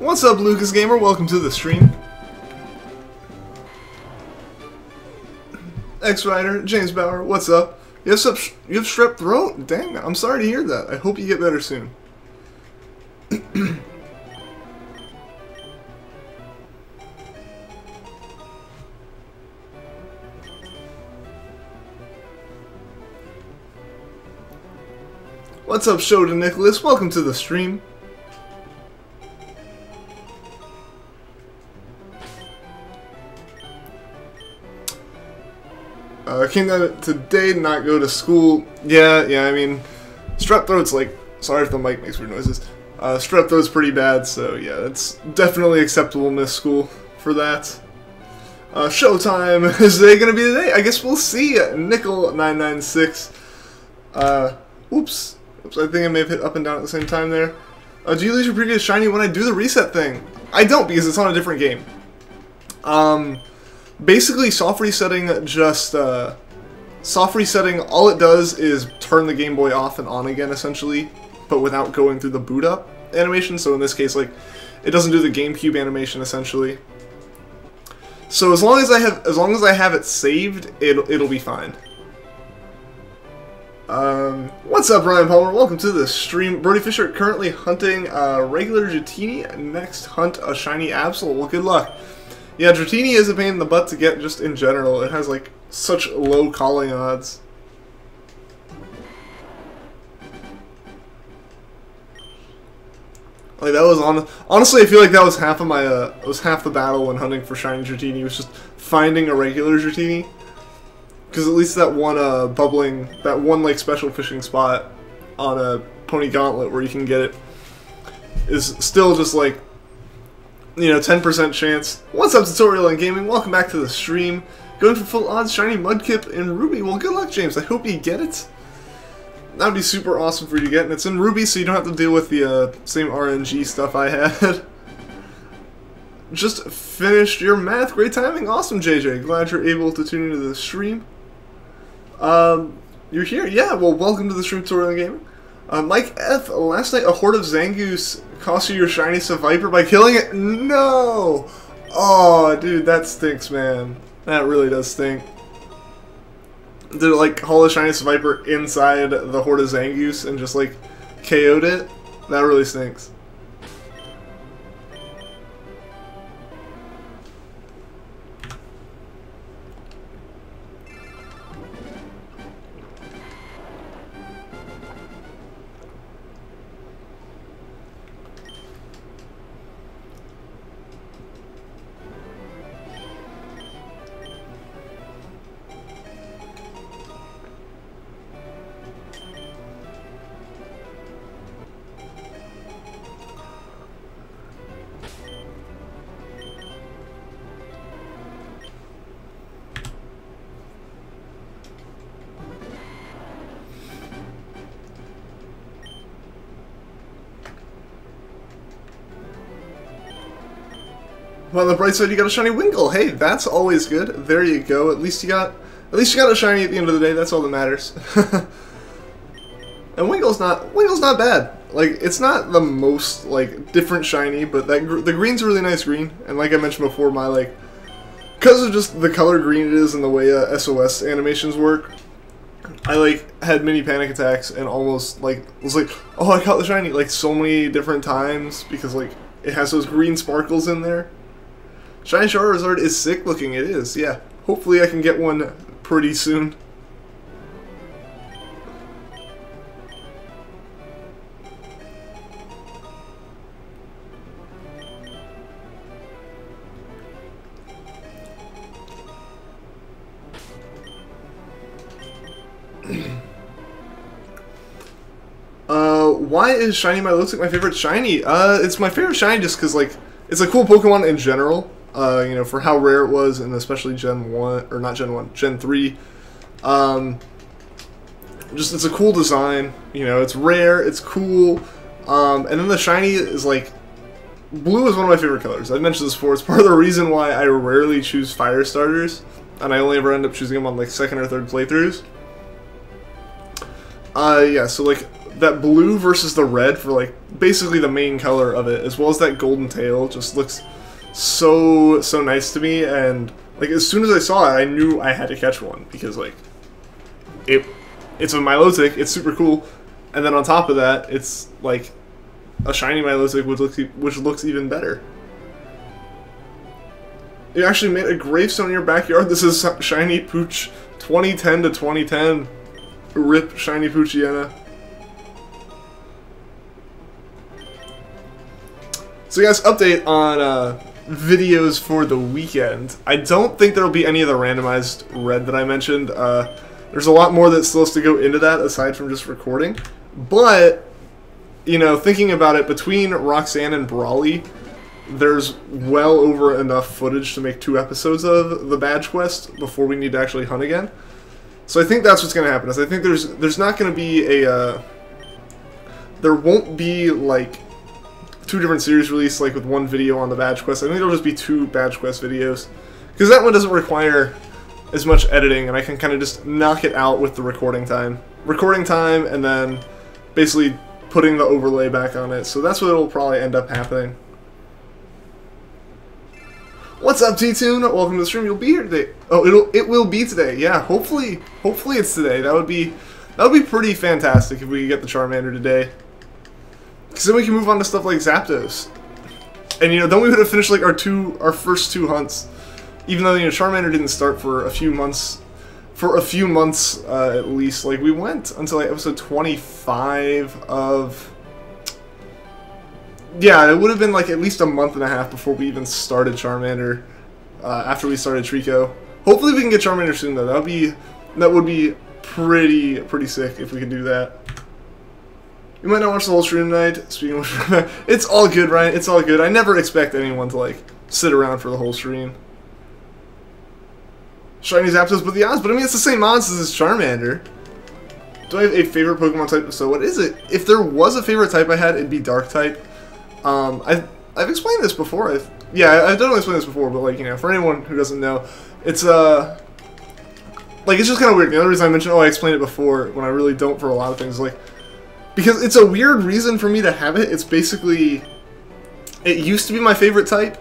What's up, Lucas Gamer? Welcome to the stream. X-Rider, James Bauer, what's up? You have strep throat? Dang, I'm sorry to hear that. I hope you get better soon. What's up, Shoda Nicholas? Welcome to the stream. Came down today to not go to school. Yeah, I mean, strep throat's like, sorry if the mic makes weird noises. Strep throat's pretty bad, so yeah, it's definitely acceptable to miss school for that. Showtime, is today gonna be the day? I guess we'll see. Nickel996. Oops, I think I may have hit up and down at the same time there. Do you lose your previous shiny when I do the reset thing? I don't, because it's on a different game. Basically, soft resetting just, soft resetting, all it does is turn the Game Boy off and on again, essentially, but without going through the boot up animation. So in this case, like, it doesn't do the GameCube animation, essentially. So as long as I have it saved, it'll be fine. What's up, Ryan Palmer? Welcome to the stream. Birdie Fisher currently hunting regular Dratini. Next, hunt a shiny Absol. Well, good luck. Yeah, Dratini is a pain in the butt to get just in general. It has, like, such low calling odds. Like, that was honestly, I feel like that was half of my, was half the battle when hunting for shiny Dratini, was just finding a regular Dratini. Because at least that one, like, special fishing spot on a Pony Gauntlet where you can get it is still just, like, you know, 10% chance. What's up, Tutorial and Gaming? Welcome back to the stream. Going for full odds, shiny Mudkip in Ruby. Well, good luck, James. I hope you get it. That would be super awesome for you to get, and it's in Ruby, so you don't have to deal with the same RNG stuff I had. Just finished your math. Great timing. Awesome, JJ. Glad you're able to tune into the stream. You're here? Yeah, well, welcome to the stream, Tutorial and Gaming. Mike F, last night a horde of Zangoose cost you your shiny Viper by killing it? No! Oh, dude, that stinks, man. That really does stink. Did it, like, haul a shiny Viper inside the horde of Zangoose and just, like, KO'd it? That really stinks. On the bright side, you got a shiny Winkle. Hey, that's always good. There you go. At least you got a shiny at the end of the day. That's all that matters. And Winkle's not bad. Like, it's not the most, like, different shiny, but the green's a really nice green. And like I mentioned before, my, like, because of just the color green it is and the way SOS animations work, I, like, had many panic attacks and almost, like, was like, oh, I caught the shiny, like, so many different times because, like, it has those green sparkles in there. Shiny Charizard is sick looking, it is, yeah. Hopefully I can get one pretty soon. Why is Shiny Milotic my favorite shiny? It's my favorite shiny just because, like, it's a cool Pokemon in general. You know, for how rare it was, and especially Gen 1, or not Gen 1, Gen 3. Just, it's a cool design, you know, it's rare, it's cool, and then the shiny is, like, blue is one of my favorite colors. I've mentioned this before, it's part of the reason why I rarely choose fire starters, and I only ever end up choosing them on, like, second or third playthroughs. Yeah, so, like, that blue versus the red for like basically the main color of it, as well as that golden tail, just looks so nice to me. And like as soon as I saw it, I knew I had to catch one because like it's a Milotic, it's super cool, and then on top of that, it's like a shiny Milotic which looks even better. You actually made a gravestone in your backyard. This is Shiny Pooch 2010 to 2010. Rip Shiny Poochyena. So guys, update on videos for the weekend. I don't think there will be any of the randomized red that I mentioned. There's a lot more that still has to go into that aside from just recording. But, you know, thinking about it, between Roxanne and Brawly, there's well over enough footage to make 2 episodes of the badge quest before we need to actually hunt again. So I think that's what's going to happen. Is I think there's not going to be a there won't be like 2 different series released like with 1 video on the badge quest. I think it'll just be 2 badge quest videos because that one doesn't require as much editing, and I can kind of just knock it out with the recording time, and then basically putting the overlay back on it. So that's what it'll probably end up happening. What's up, T-Tune? Welcome to the stream. You'll be here today. Oh, it will be today. Yeah, hopefully it's today. That would be pretty fantastic if we could get the Charmander today. Because then we can move on to stuff like Zapdos. And you know, then we would have finished like our first 2 hunts. Even though, you know, Charmander didn't start for a few months. At least. Like we went until like episode 25 of. Yeah, it would have been like at least a month and a half before we even started Charmander. After we started Treecko. Hopefully we can get Charmander soon though. That would be pretty sick if we could do that. You might not watch the whole stream tonight. Speaking of, it's all good, right? It's all good. I never expect anyone to like sit around for the whole stream. Shiny Zapdos, but the odds. But I mean, it's the same odds as this Charmander. Do I have a favorite Pokemon type? So what is it? If there was a favorite type I had, it'd be Dark type. I've explained this before. I've definitely explained this before. But like, you know, for anyone who doesn't know, it's like it's just kind of weird. The other reason I mentioned, I explained it before when I really don't for a lot of things, like. Because it's a weird reason for me to have it. It's basically, it used to be my favorite type,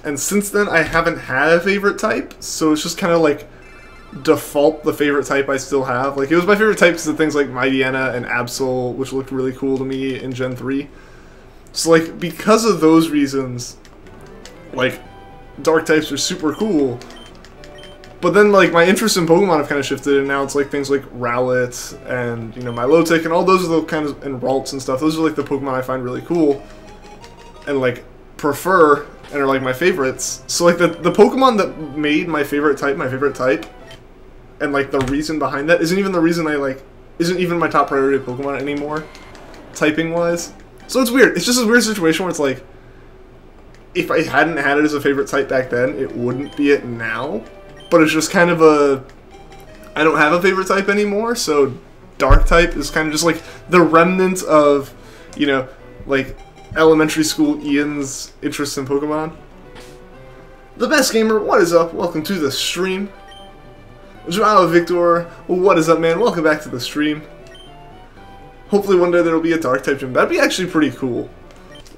and since then I haven't had a favorite type, so it's just kind of like default the favorite type I still have. Like, it was my favorite type because of things like Poochyena and Absol, which looked really cool to me in Gen 3. So like, because of those reasons, like, dark types are super cool. But then, like, my interest in Pokemon have kind of shifted, and now it's, like, things like Rowlet and, you know, Milotic, and all those are the kinds of, and Ralts and stuff. Those are, like, the Pokemon I find really cool and, like, prefer and are, like, my favorites. So, like, the Pokemon that made my favorite type, and, like, the reason behind that isn't even the reason I, like, isn't even my top priority of Pokemon anymore, typing-wise. So it's weird. It's just a weird situation where it's, like, if I hadn't had it as a favorite type back then, it wouldn't be it now. But it's just kind of I don't have a favorite type anymore, so Dark type is kind of just like the remnant of, you know, like elementary school Ian's interest in Pokemon. The Best Gamer, what is up? Welcome to the stream. Joao Victor, what is up, man? Welcome back to the stream. Hopefully one day there will be a Dark type gym. That'd be actually pretty cool.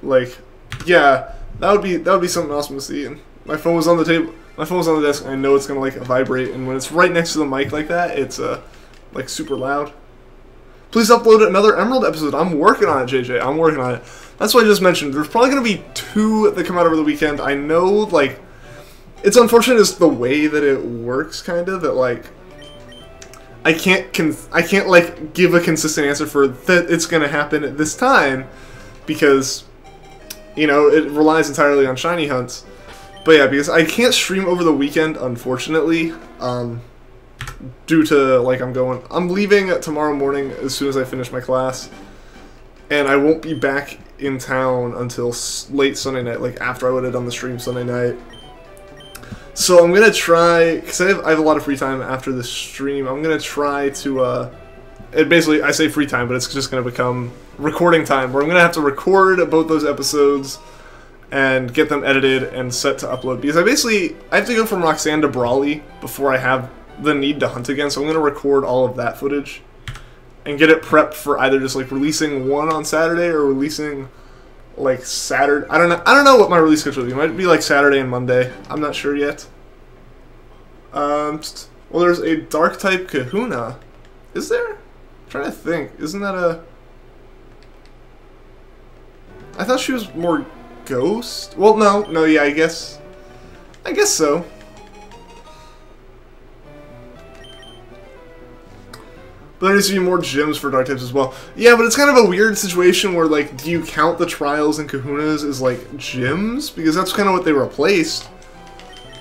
Like, yeah, that would be something awesome to see. And my phone was on the table. My phone's on the desk, and I know it's gonna like vibrate, and when it's right next to the mic like that, it's like super loud. Please upload another Emerald episode. I'm working on it, JJ. I'm working on it. That's what I just mentioned. There's probably gonna be 2 that come out over the weekend. I know, like, it's unfortunate is the way that it works, kind of, that like I can't like give a consistent answer for that it's gonna happen at this time because, you know, it relies entirely on shiny hunts. But yeah, because I can't stream over the weekend, unfortunately, due to, like, I'm leaving tomorrow morning as soon as I finish my class, and I won't be back in town until late Sunday night, like, after I would have done the stream Sunday night. So I'm gonna try, because I have a lot of free time after this stream, I'm gonna try to, basically, I say free time, but it's just gonna become recording time, where I'm gonna have to record both those episodes, and get them edited and set to upload, because I have to go from Roxanne to Brawly before I have the need to hunt again, so I'm going to record all of that footage and get it prepped for either just like releasing one on Saturday or releasing like Saturday. I don't know what my release schedule will be. It might be like Saturday and Monday. I'm not sure yet. Well, there's a dark type Kahuna. Is there? I'm trying to think. Isn't that a... I thought she was more ghost. Well, no, yeah, I guess so. But there needs to be more gyms for dark types as well. Yeah, but it's kind of a weird situation where, like, do you count the trials and kahunas as, like, gyms? Because that's kind of what they replaced.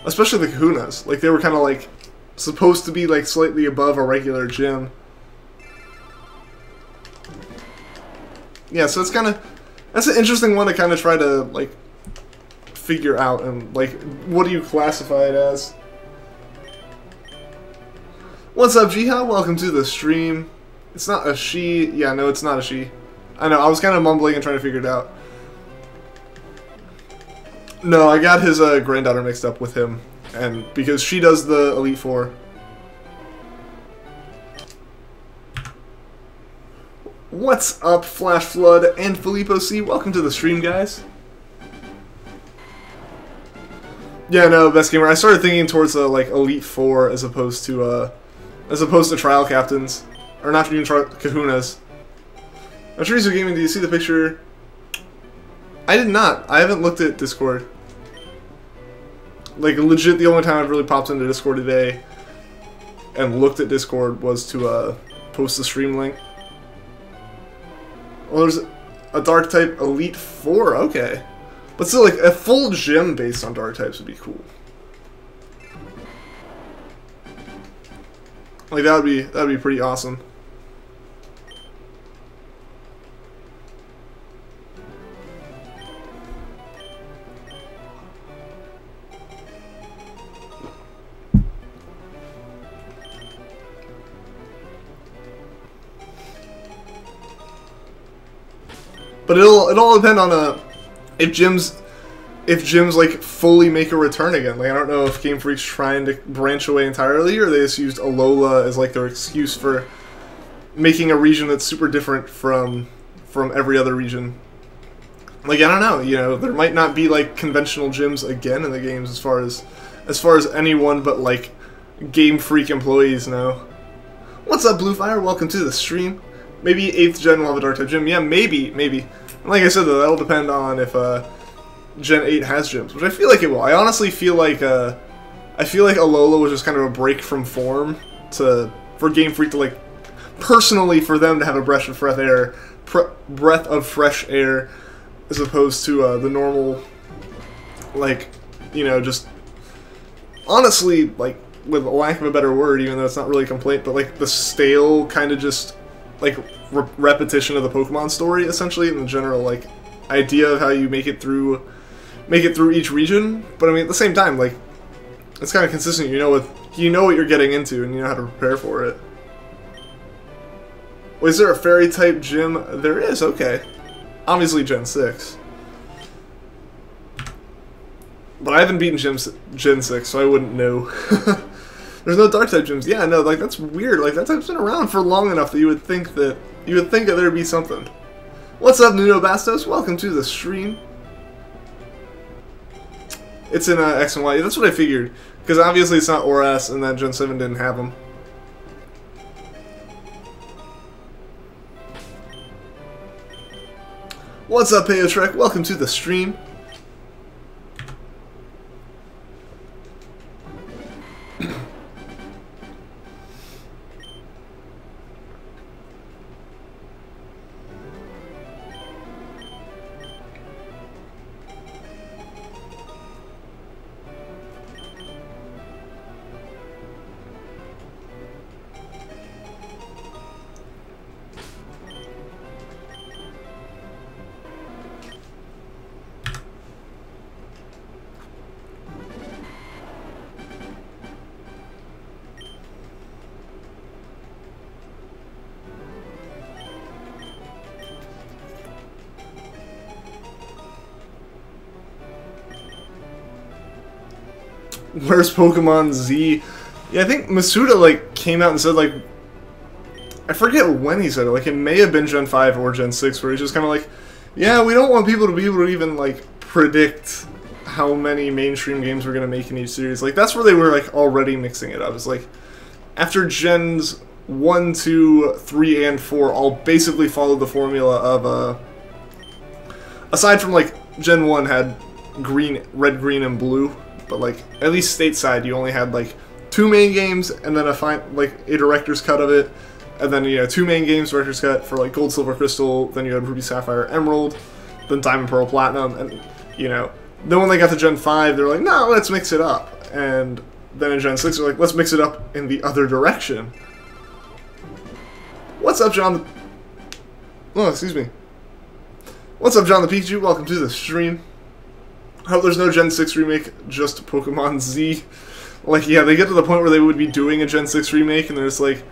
Especially the kahunas. Like, they were kind of, like, supposed to be, like, slightly above a regular gym. Yeah, so it's kind of... That's an interesting one to kind of try to, like, figure out. And, like, what do you classify it as? What's up, Jiha? Welcome to the stream. It's not a she. Yeah, no, it's not a she. I know, I was kind of mumbling and trying to figure it out. No, I got his granddaughter mixed up with him. And because she does the Elite Four. What's up, Flash Flood and Filippo C? Welcome to the stream, guys. Yeah, no, best gamer. I started thinking towards like Elite Four as opposed to trial captains, or not even kahunas. Treecko Gaming, do you see the picture? I did not. I haven't looked at Discord. Like, legit, the only time I've really popped into Discord today and looked at Discord was to post the stream link. Well, there's a dark type Elite Four. Okay, but still, like a full gym based on dark types would be cool. Like that'd be pretty awesome. But it'll all depend on if gyms like fully make a return again. Like I don't know if Game Freak's trying to branch away entirely, or they just used Alola as like their excuse for making a region that's super different from every other region. Like I don't know, you know, there might not be like conventional gyms again in the games as far as anyone but like Game Freak employees know. What's up, Bluefire? Welcome to the stream. Maybe 8th gen will have a dark type gym. Yeah, maybe. And like I said though, that'll depend on if Gen 8 has gyms, which I feel like it will. I honestly feel like Alola was just kind of a break from form for Game Freak to like personally for them to have a breath of fresh air as opposed to the normal, like, you know, just honestly, like, with lack of a better word, even though it's not really a complaint, but like the stale kind of just like repetition of the Pokemon story essentially, and the general like idea of how you make it through each region. But I mean, at the same time, like, it's kind of consistent. You know what you're getting into, and you know how to prepare for it. Well, is there a fairy type gym? There is. Okay, obviously Gen 6, but I haven't beaten Gen 6, so I wouldn't know. There's no dark type gyms. Yeah, no, like that's weird. Like that type's been around for long enough that you would think that there'd be something. What's up, Nuno Bastos? Welcome to the stream. It's in X and Y. That's what I figured. Because obviously it's not ORAS, and that Gen 7 didn't have them. What's up, Payotrek? Welcome to the stream. Where's Pokemon Z? Yeah, I think Masuda like came out and said like I forget when he said it, like it may have been Gen 5 or Gen 6, where he's just kind of like, yeah, we don't want people to be able to even, like, predict how many mainstream games we're going to make in each series. Like, that's where they were, like, already mixing it up. It's like, after Gens 1, 2, 3, and 4 all basically followed the formula of, aside from, like, Gen 1 had red, green, and blue, but, like, at least stateside, you only had, like, 2 main games, and then a director's cut of it, and then, you know, 2 main games, director's cut for, like, Gold, Silver, Crystal, then you had Ruby, Sapphire, Emerald, then Diamond, Pearl, Platinum, and, you know, then when they got to Gen 5, they're like, no, let's mix it up, and then in Gen 6, they're like, let's mix it up in the other direction. What's up, John? Oh, excuse me. What's up, John the Pikachu? Welcome to the stream. I hope there's no Gen 6 remake, just Pokemon Z. Like, yeah, they get to the point where they would be doing a Gen 6 remake, and they're just like...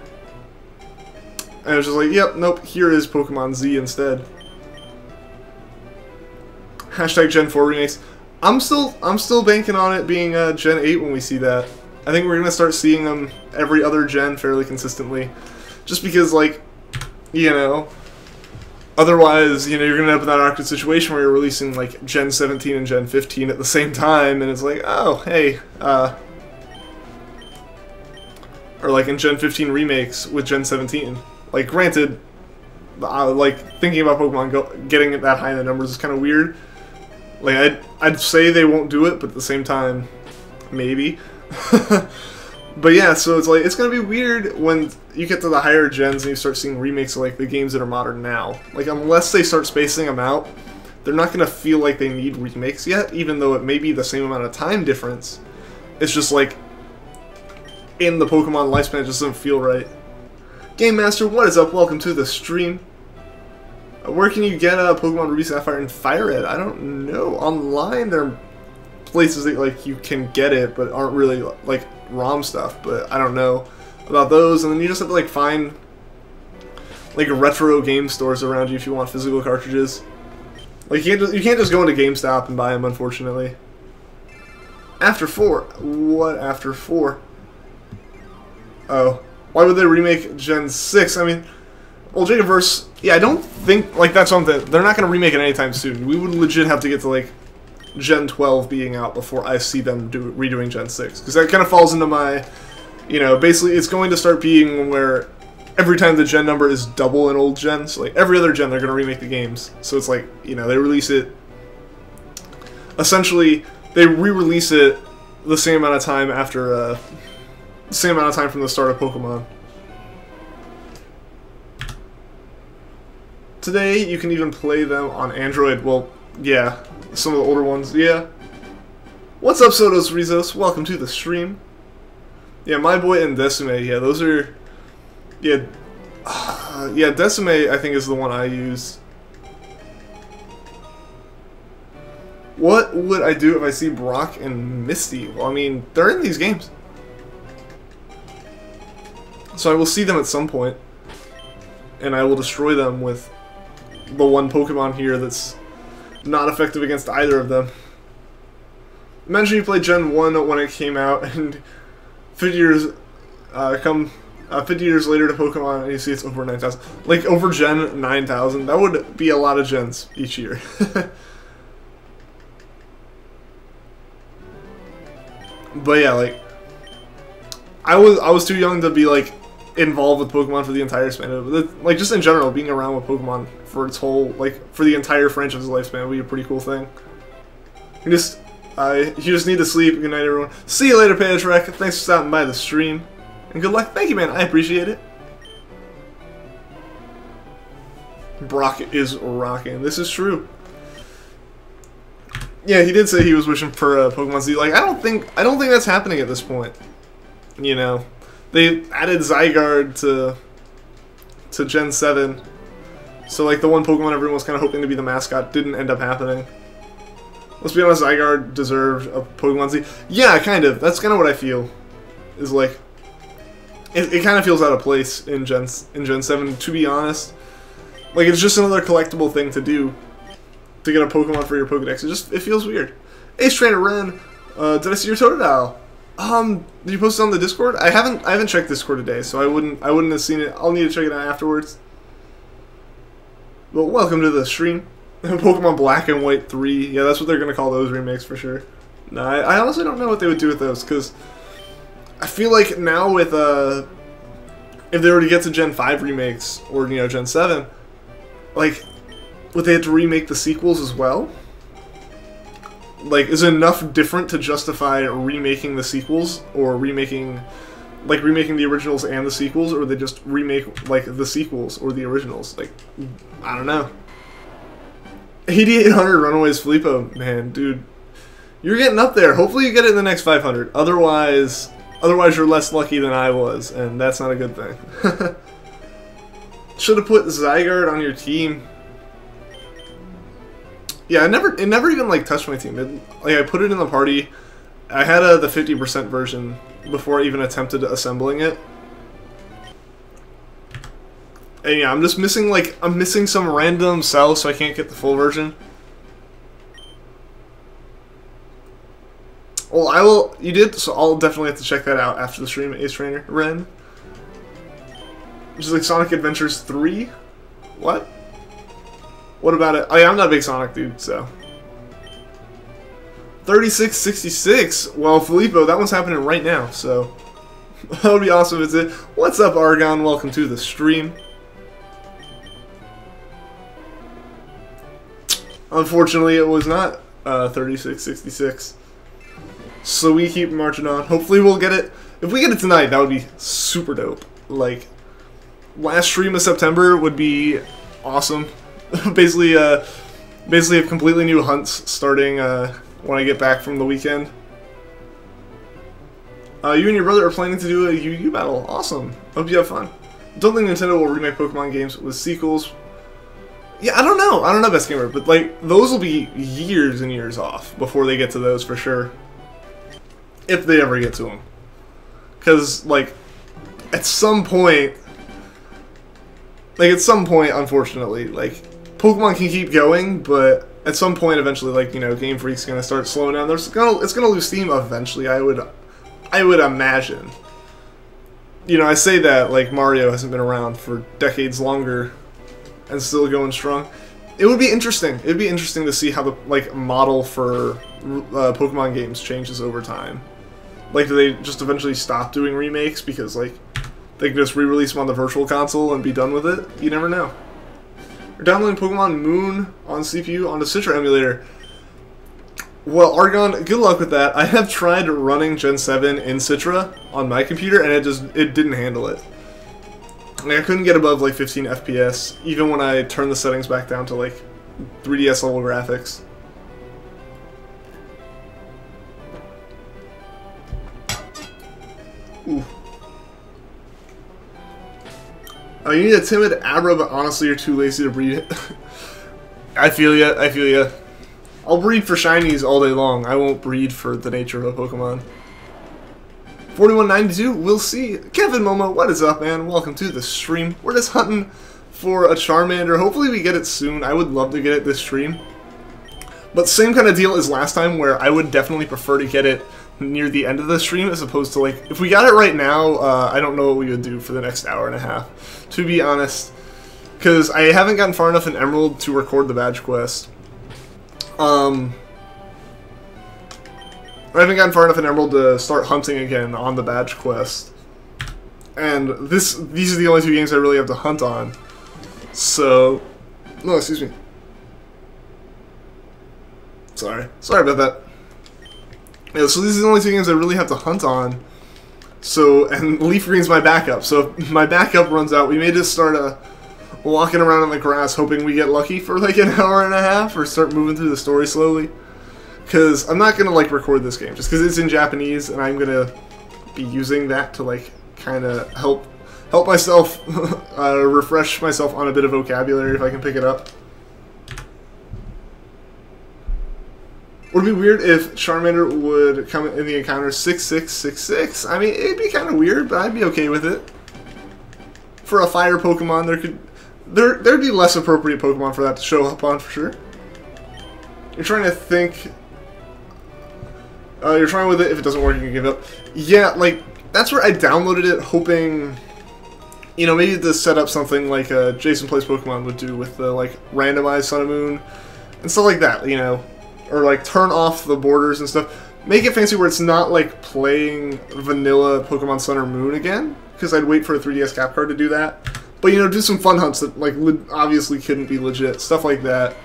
And it's just like, yep, nope, here is Pokemon Z instead. Hashtag Gen 4 remakes. I'm still banking on it being Gen 8 when we see that. I think we're going to start seeing them every other gen fairly consistently. Just because, like, you know... Otherwise, you know, you're going to end up in that awkward situation where you're releasing, like, Gen 17 and Gen 15 at the same time, and it's like, oh, hey, or, like, in Gen 15 remakes with Gen 17. Like, granted, like, thinking about Pokemon getting that high in the numbers is kind of weird. Like, I'd say they won't do it, but at the same time, maybe. But yeah, so it's like, it's gonna be weird when you get to the higher gens and you start seeing remakes of, like, the games that are modern now. Like, unless they start spacing them out, they're not gonna feel like they need remakes yet, even though it may be the same amount of time difference. It's just like, in the Pokemon lifespan, it just doesn't feel right. Game Master, what is up? Welcome to the stream. Where can you get Pokemon Ruby, Sapphire, and Fire Red? I don't know. Online, there are places that, like, you can get it, but aren't really, like, ROM stuff, but I don't know about those. And then you just have to, like, find, like, retro game stores around you if you want physical cartridges. Like, you can't just go into GameStop and buy them, unfortunately. After 4? What after 4? Oh. Why would they remake Gen 6? I mean, well, Jacob-verse, yeah, I don't think, like, that's something, they're not going to remake it anytime soon. We would legit have to get to, like, Gen 12 being out before I see them redoing Gen 6. Because that kind of falls into my, you know, basically it's going to start being where every time the gen number is double in old gens, like every other gen they're going to remake the games. So it's like, you know, they release it, essentially, they re-release it the same amount of time after, the same amount of time from the start of Pokemon. Today, you can even play them on Android. Well, yeah, some of the older ones, yeah. What's up, Sotos Rizos? Welcome to the stream. Yeah, My Boy and Decime, yeah, those are... Yeah, yeah, Decime, I think, is the one I use. What would I do if I see Brock and Misty? Well, I mean, they're in these games. So I will see them at some point. And I will destroy them with the one Pokemon here that's not effective against either of them. Imagine you played Gen 1 when it came out, and 50 years 50 years later to Pokemon, and you see it's over 9,000. Like, over Gen 9,000, that would be a lot of gens each year. But yeah, like, I was too young to be, like, involved with Pokemon for the entire span of it. Like, just in general, being around with Pokemon for its whole, like, for the entire franchise's lifespan would be a pretty cool thing. You just need to sleep. Good night, everyone. See you later, Patrek. Thanks for stopping by the stream. And good luck. Thank you, man. I appreciate it. Brock is rocking. This is true. Yeah, he did say he was wishing for Pokemon Z. Like, I don't think that's happening at this point. You know, they added Zygarde to Gen 7, so like the one Pokemon everyone was kind of hoping to be the mascot didn't end up happening. Let's be honest, Zygarde deserved a Pokemon Z. Yeah, kind of. That's kind of what I feel. Is like, it kind of feels out of place in Gen 7. To be honest, like it's just another collectible thing to do. To get a Pokemon for your Pokedex, it feels weird. Ace Trainer Ren, did I see your Totodile? Did you post it on the Discord? I haven't checked Discord today, so I wouldn't have seen it. I'll need to check it out afterwards. Well, welcome to the stream. Pokemon Black and White 3. Yeah, that's what they're gonna call those remakes for sure. No, I honestly don't know what they would do with those, because I feel like now with if they were to get to Gen 5 remakes or Gen 7, like, would they have to remake the sequels as well? Like, is it enough different to justify remaking the sequels, or remaking the originals and the sequels, or would they just remake, like, the sequels or the originals? Like, I don't know. 8800 Runaways Filippo, man, dude, you're getting up there. Hopefully you get it in the next 500. Otherwise you're less lucky than I was, and that's not a good thing. Should have put Zygarde on your team. Yeah, it never even like touched my team. Like, I put it in the party. I had the 50% version before I even attempted assembling it. And yeah, I'm just missing I'm missing some random cells, so I can't get the full version. Well, you did, so I'll definitely have to check that out after the stream. Ace Trainer Ren, which is like Sonic Adventures 3. What? What about it? Oh yeah, I'm not a big Sonic dude, so. 3666. Well, Filippo, that one's happening right now, so that would be awesome if it's it. What's up, Argon? Welcome to the stream. Unfortunately, it was not 3666. So we keep marching on. Hopefully we'll get it. If we get it tonight, that would be super dope. Like, last stream of September would be awesome. basically have completely new hunts starting when I get back from the weekend. You and your brother are planning to do a Yu-Gi-Oh battle. Awesome. Hope you have fun. Don't think Nintendo will remake Pokemon games with sequels. Yeah, I don't know, Best Gamer, but like, those will be years and years off before they get to those for sure. If they ever get to them. Because, like, at some point, unfortunately, like, Pokemon can keep going, but at some point, eventually, like, Game Freak's gonna start slowing down. It's gonna lose steam eventually, I would imagine. I say that, like, Mario hasn't been around for decades longer and still going strong. It would be interesting. It'd be interesting to see how the, like, model for Pokemon games changes over time. Like, do they just eventually stop doing remakes because, like, they can just re-release them on the Virtual Console and be done with it? You never know. We're downloading Pokemon Moon on CPU on the Citra emulator. Well, Argon, good luck with that. I have tried running Gen 7 in Citra on my computer, and it didn't handle it. Like, I couldn't get above, like, 15 FPS, even when I turned the settings back down to, like, 3DS level graphics. Ooh. Oh, you need a timid Abra, but honestly, you're too lazy to breed it. I feel ya. I'll breed for Shinies all day long. I won't breed for the nature of a Pokemon. 4192, we'll see. Kevin Momo, what is up, man? Welcome to the stream. We're just hunting for a Charmander. Hopefully we get it soon. I would love to get it this stream. But same kind of deal as last time, where I would definitely prefer to get it near the end of the stream, as opposed to, like, if we got it right now, I don't know what we would do for the next hour and a half, to be honest, because I haven't gotten far enough in Emerald to record the badge quest. I haven't gotten far enough in Emerald to start hunting again on the badge quest, and these are the only two games I really have to hunt on. So, no, excuse me. Sorry about that. Yeah, so these are the only two games I really have to hunt on. So, and Leafgreen's my backup. So if my backup runs out, we may just start walking around on the grass hoping we get lucky for like an hour and a half, or start moving through the story slowly. Because I'm not going to like record this game, just because it's in Japanese, and I'm going to be using that to like kind of help myself, refresh myself on a bit of vocabulary if I can pick it up. Would it be weird if Charmander would come in the encounter 6666? I mean, it'd be kind of weird, but I'd be okay with it. For a fire Pokemon, there'd be less appropriate Pokemon for that to show up on, for sure. You're trying to think... You're trying with it. If it doesn't work, you can give up. Yeah, like, that's where I downloaded it, hoping, you know, maybe to set up something like Jason Plays Pokemon would do with the, like, randomized Sun and Moon and stuff like that, you know, or, like, turn off the borders and stuff. Make it fancy where it's not, like, playing vanilla Pokemon Sun or Moon again, because I'd wait for a 3DS cap card to do that. But, you know, do some fun hunts that, like, obviously couldn't be legit, stuff like that.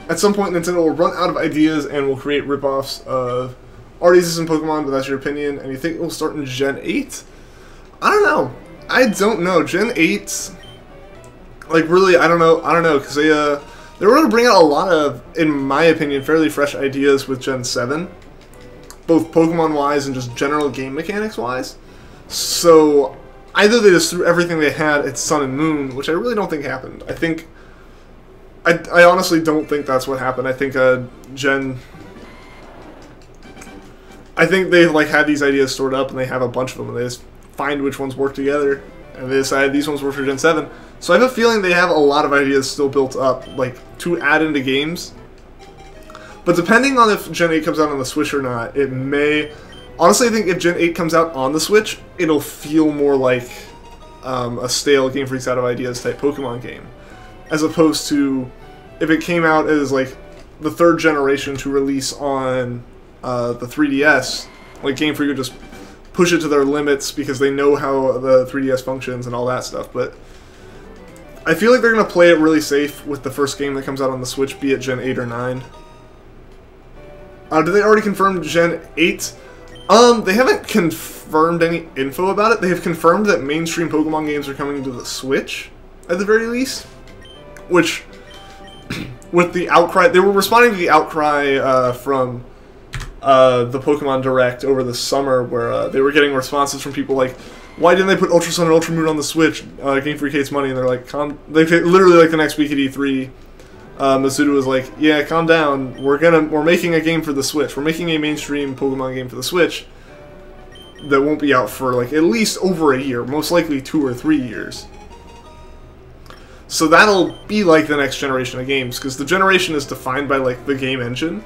At some point, Nintendo will run out of ideas and will create rip-offs of already existing Pokemon, but that's your opinion, and you think it will start in Gen 8? I don't know. I don't know. Gen 8, like, really, I don't know, because they were going to bring out a lot of, in my opinion, fairly fresh ideas with Gen 7, both Pokemon-wise and just general game mechanics-wise. So, either they just threw everything they had at Sun and Moon, which I really don't think happened. I honestly don't think that's what happened. I think I think they've, like, had these ideas stored up, and they have a bunch of them, and they just find which ones work together, and they decide these ones work for Gen 7. So I have a feeling they have a lot of ideas still built up, like, to add into games. But depending on if Gen 8 comes out on the Switch or not, it may... Honestly, I think if Gen 8 comes out on the Switch, it'll feel more like a stale Game Freak's out of ideas type Pokemon game. As opposed to if it came out as, like, the third generation to release on the 3DS, like, Game Freak would just push it to their limits because they know how the 3DS functions and all that stuff. But I feel like they're going to play it really safe with the first game that comes out on the Switch, be it Gen 8 or 9. Did they already confirm Gen 8? They haven't confirmed any info about it. They have confirmed that mainstream Pokemon games are coming to the Switch, at the very least. Which, with the outcry, they were responding to the outcry from the Pokemon Direct over the summer, where they were getting responses from people like, why didn't they put Ultra Sun and Ultra Moon on the Switch? Game Freak hates money, and they're like, literally, like, the next week at E3, Masuda was like, yeah, calm down, we're making a game for the Switch. We're making a mainstream Pokemon game for the Switch that won't be out for, like, at least over a year, most likely 2 or 3 years. So that'll be like the next generation of games, because the generation is defined by, like, the game engine.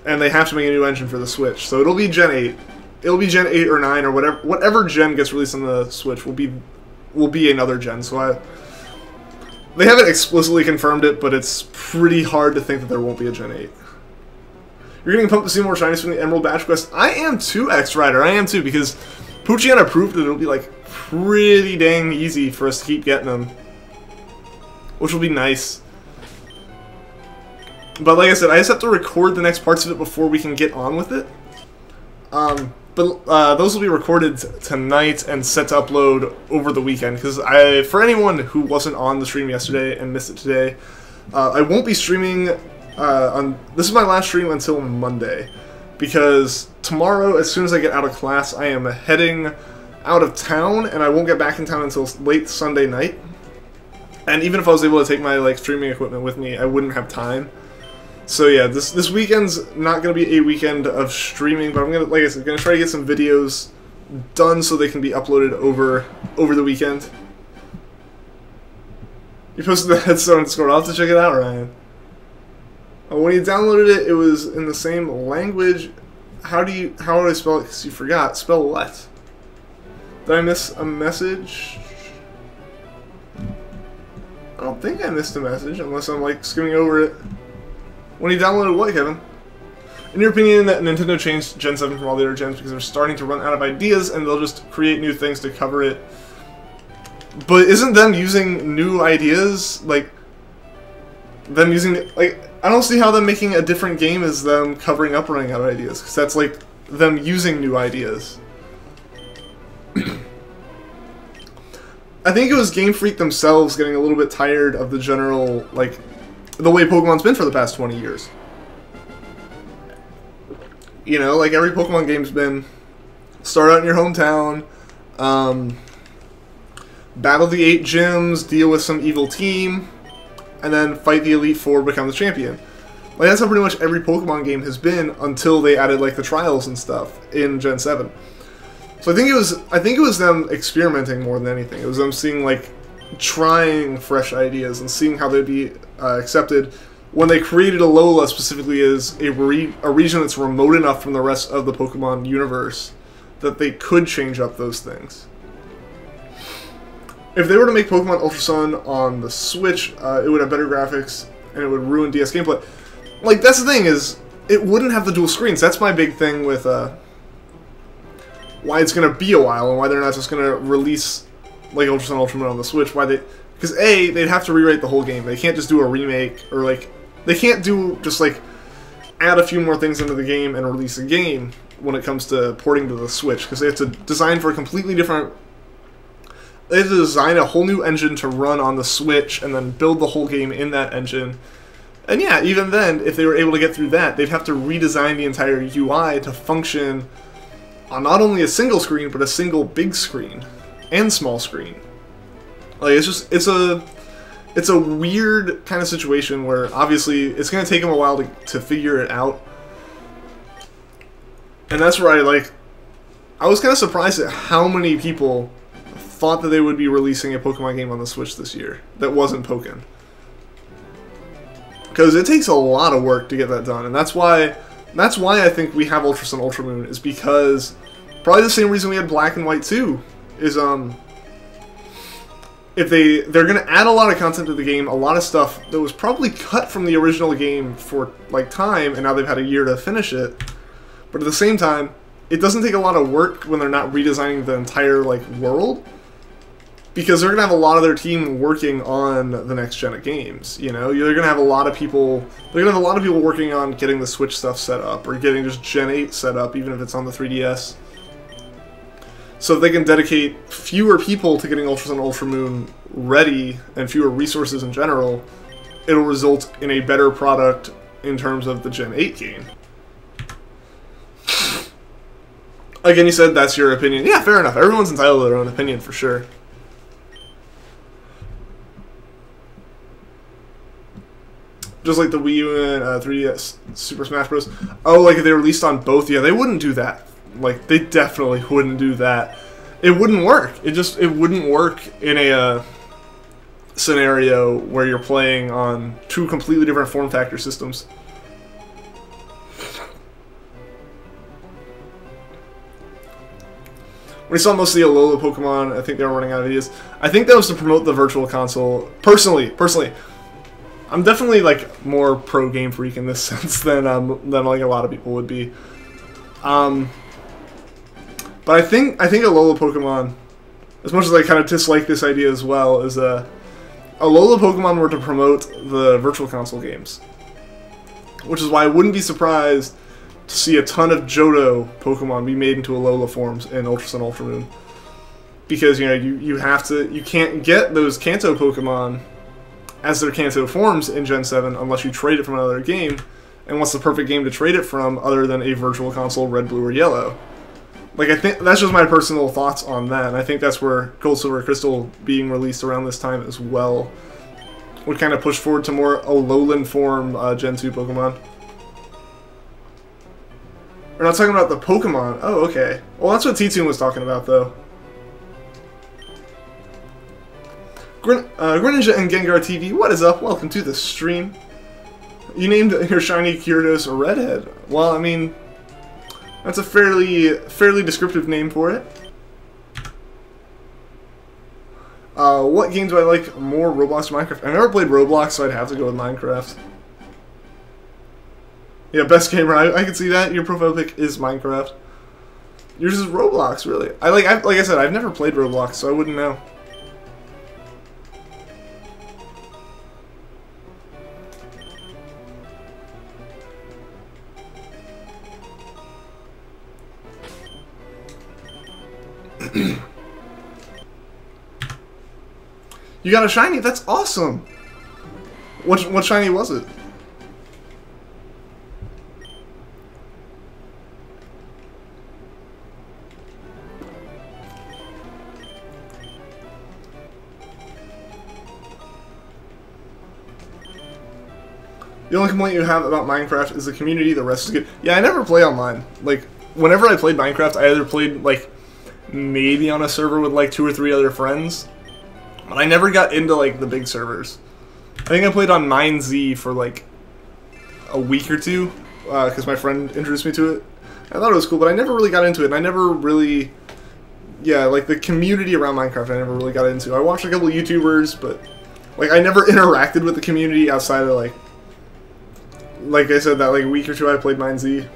And they have to make a new engine for the Switch. So it'll be Gen 8. It'll be Gen 8 or 9 or whatever gen gets released on the Switch will be another gen. So they haven't explicitly confirmed it, but it's pretty hard to think that there won't be a Gen 8. You're getting pumped to see more Shinies from the Emerald Badge Quest. I am too, X-Rider. I am too, because Poochyena proved that it'll be, like, pretty dang easy for us to keep getting them, which will be nice. But like I said, I just have to record the next parts of it before we can get on with it. But those will be recorded tonight and set to upload over the weekend, because for anyone who wasn't on the stream yesterday and missed it today, I won't be streaming this is my last stream until Monday, because tomorrow, as soon as I get out of class, I am heading out of town, and I won't get back in town until late Sunday night. And even if I was able to take my, like, streaming equipment with me, I wouldn't have time. So yeah, this weekend's not gonna be a weekend of streaming, but I'm gonna, like I said, gonna try to get some videos done so they can be uploaded over the weekend. You posted the headstone on Discord. I'll have to check it out, Ryan. Oh, when you downloaded it, it was in the same language. How do I spell it? Because you forgot. Spell what? Did I miss a message? I don't think I missed a message, unless I'm, like, skimming over it. When you downloaded what, Kevin? In your opinion, that Nintendo changed Gen 7 from all the other gens because they're starting to run out of ideas and they'll just create new things to cover it. But isn't them using new ideas, like, them using, like, I don't see how them making a different game is them covering up running out of ideas, because that's, like, them using new ideas. I think it was Game Freak themselves getting a little bit tired of the general, like, the way Pokemon's been for the past 20 years. You know, like, every Pokemon game's been start out in your hometown, battle the 8 gyms, deal with some evil team, and then fight the Elite Four, become the champion. Like, that's how pretty much every Pokemon game has been until they added, like, the trials and stuff in Gen 7. So I think it was them experimenting more than anything. It was them seeing, like, trying fresh ideas and seeing how they'd be accepted when they created Alola specifically as a region that's remote enough from the rest of the Pokemon universe that they could change up those things. If they were to make Pokemon Ultra Sun on the Switch, it would have better graphics and it would ruin DS gameplay. Like, that's the thing, is it wouldn't have the dual screens. That's my big thing with why it's going to be a while and why they're not just going to release like Ultra Sun, Ultra Moon on the Switch. Why they... Because A, they'd have to rewrite the whole game. They can't just do a remake, or like... They can't do just like add a few more things into the game and release a game when it comes to porting to the Switch, because they have to design for a completely different... They have to design a whole new engine to run on the Switch and then build the whole game in that engine. And yeah, even then, if they were able to get through that, they'd have to redesign the entire UI to function on not only a single screen, but a single big screen and small screen. Like, it's just, it's a weird kind of situation where obviously it's going to take them a while to figure it out. And that's where I was kind of surprised at how many people thought that they would be releasing a Pokemon game on the Switch this year that wasn't Pokken. Because it takes a lot of work to get that done, and that's why I think we have Ultra Sun, Ultra Moon, is because probably the same reason we had Black and White 2 is if they're gonna add a lot of content to the game, a lot of stuff that was probably cut from the original game for like time, and now they've had a year to finish it. But at the same time, it doesn't take a lot of work when they're not redesigning the entire like world, because they're gonna have a lot of their team working on the next gen of games. You know, they're gonna have a lot of people. They're gonna have a lot of people working on getting the Switch stuff set up, or getting just Gen 8 set up, even if it's on the 3DS. So if they can dedicate fewer people to getting Ultra Sun, Ultra Moon ready, and fewer resources in general, it'll result in a better product in terms of the Gen 8 game. Again, you said that's your opinion. Yeah, fair enough. Everyone's entitled to their own opinion, for sure. Just like the Wii U and 3DS Super Smash Bros. Oh, like if they released on both, yeah, they wouldn't do that. Like, they definitely wouldn't do that. It wouldn't work. It wouldn't work in a scenario where you're playing on two completely different form factor systems. When I saw most of the Alola Pokemon, I think they were running out of ideas. I think that was to promote the Virtual Console. Personally, I'm definitely like more pro Game Freak in this sense than like a lot of people would be. But I think Alola Pokemon, as much as I kind of dislike this idea as well, is Alola Pokemon were to promote the Virtual Console games, which is why I wouldn't be surprised to see a ton of Johto Pokemon be made into Alola forms in Ultra Sun, Ultra Moon, because you know you can't get those Kanto Pokemon as their Kanto forms in Gen 7 unless you trade it from another game. And what's the perfect game to trade it from other than a Virtual Console Red, Blue, or Yellow? Like, I think that's just my personal thoughts on that, and I think that's where Gold, Silver, Crystal being released around this time as well would kind of push forward to more Alolan form Gen 2 Pokemon. We're not talking about the Pokemon. Oh, okay. Well, that's what T-Tune was talking about, though. Greninja and Gengar TV, what is up? Welcome to the stream. You named your shiny Gyarados a redhead. Well, I mean, that's a fairly descriptive name for it. What game do I like more, Roblox or Minecraft? I've never played Roblox, so I'd have to go with Minecraft. Yeah, best gamer. I can see that. Your profile pic is Minecraft. Yours is Roblox, really. Like I said, I've never played Roblox, so I wouldn't know. You got a shiny? That's awesome! What shiny was it? The only complaint you have about Minecraft is the community, the rest is good. Yeah, I never play online. Like, whenever I played Minecraft, I either played, like, maybe on a server with, like, 2 or 3 other friends. But I never got into, like, the big servers. I think I played on 9Z for, like, a week or two because my friend introduced me to it. I thought it was cool, but I never really got into it, and I never really, yeah, like the community around Minecraft I never really got into. I watched a couple of YouTubers, but like I never interacted with the community outside of like I said, that like week or two I played MineZ.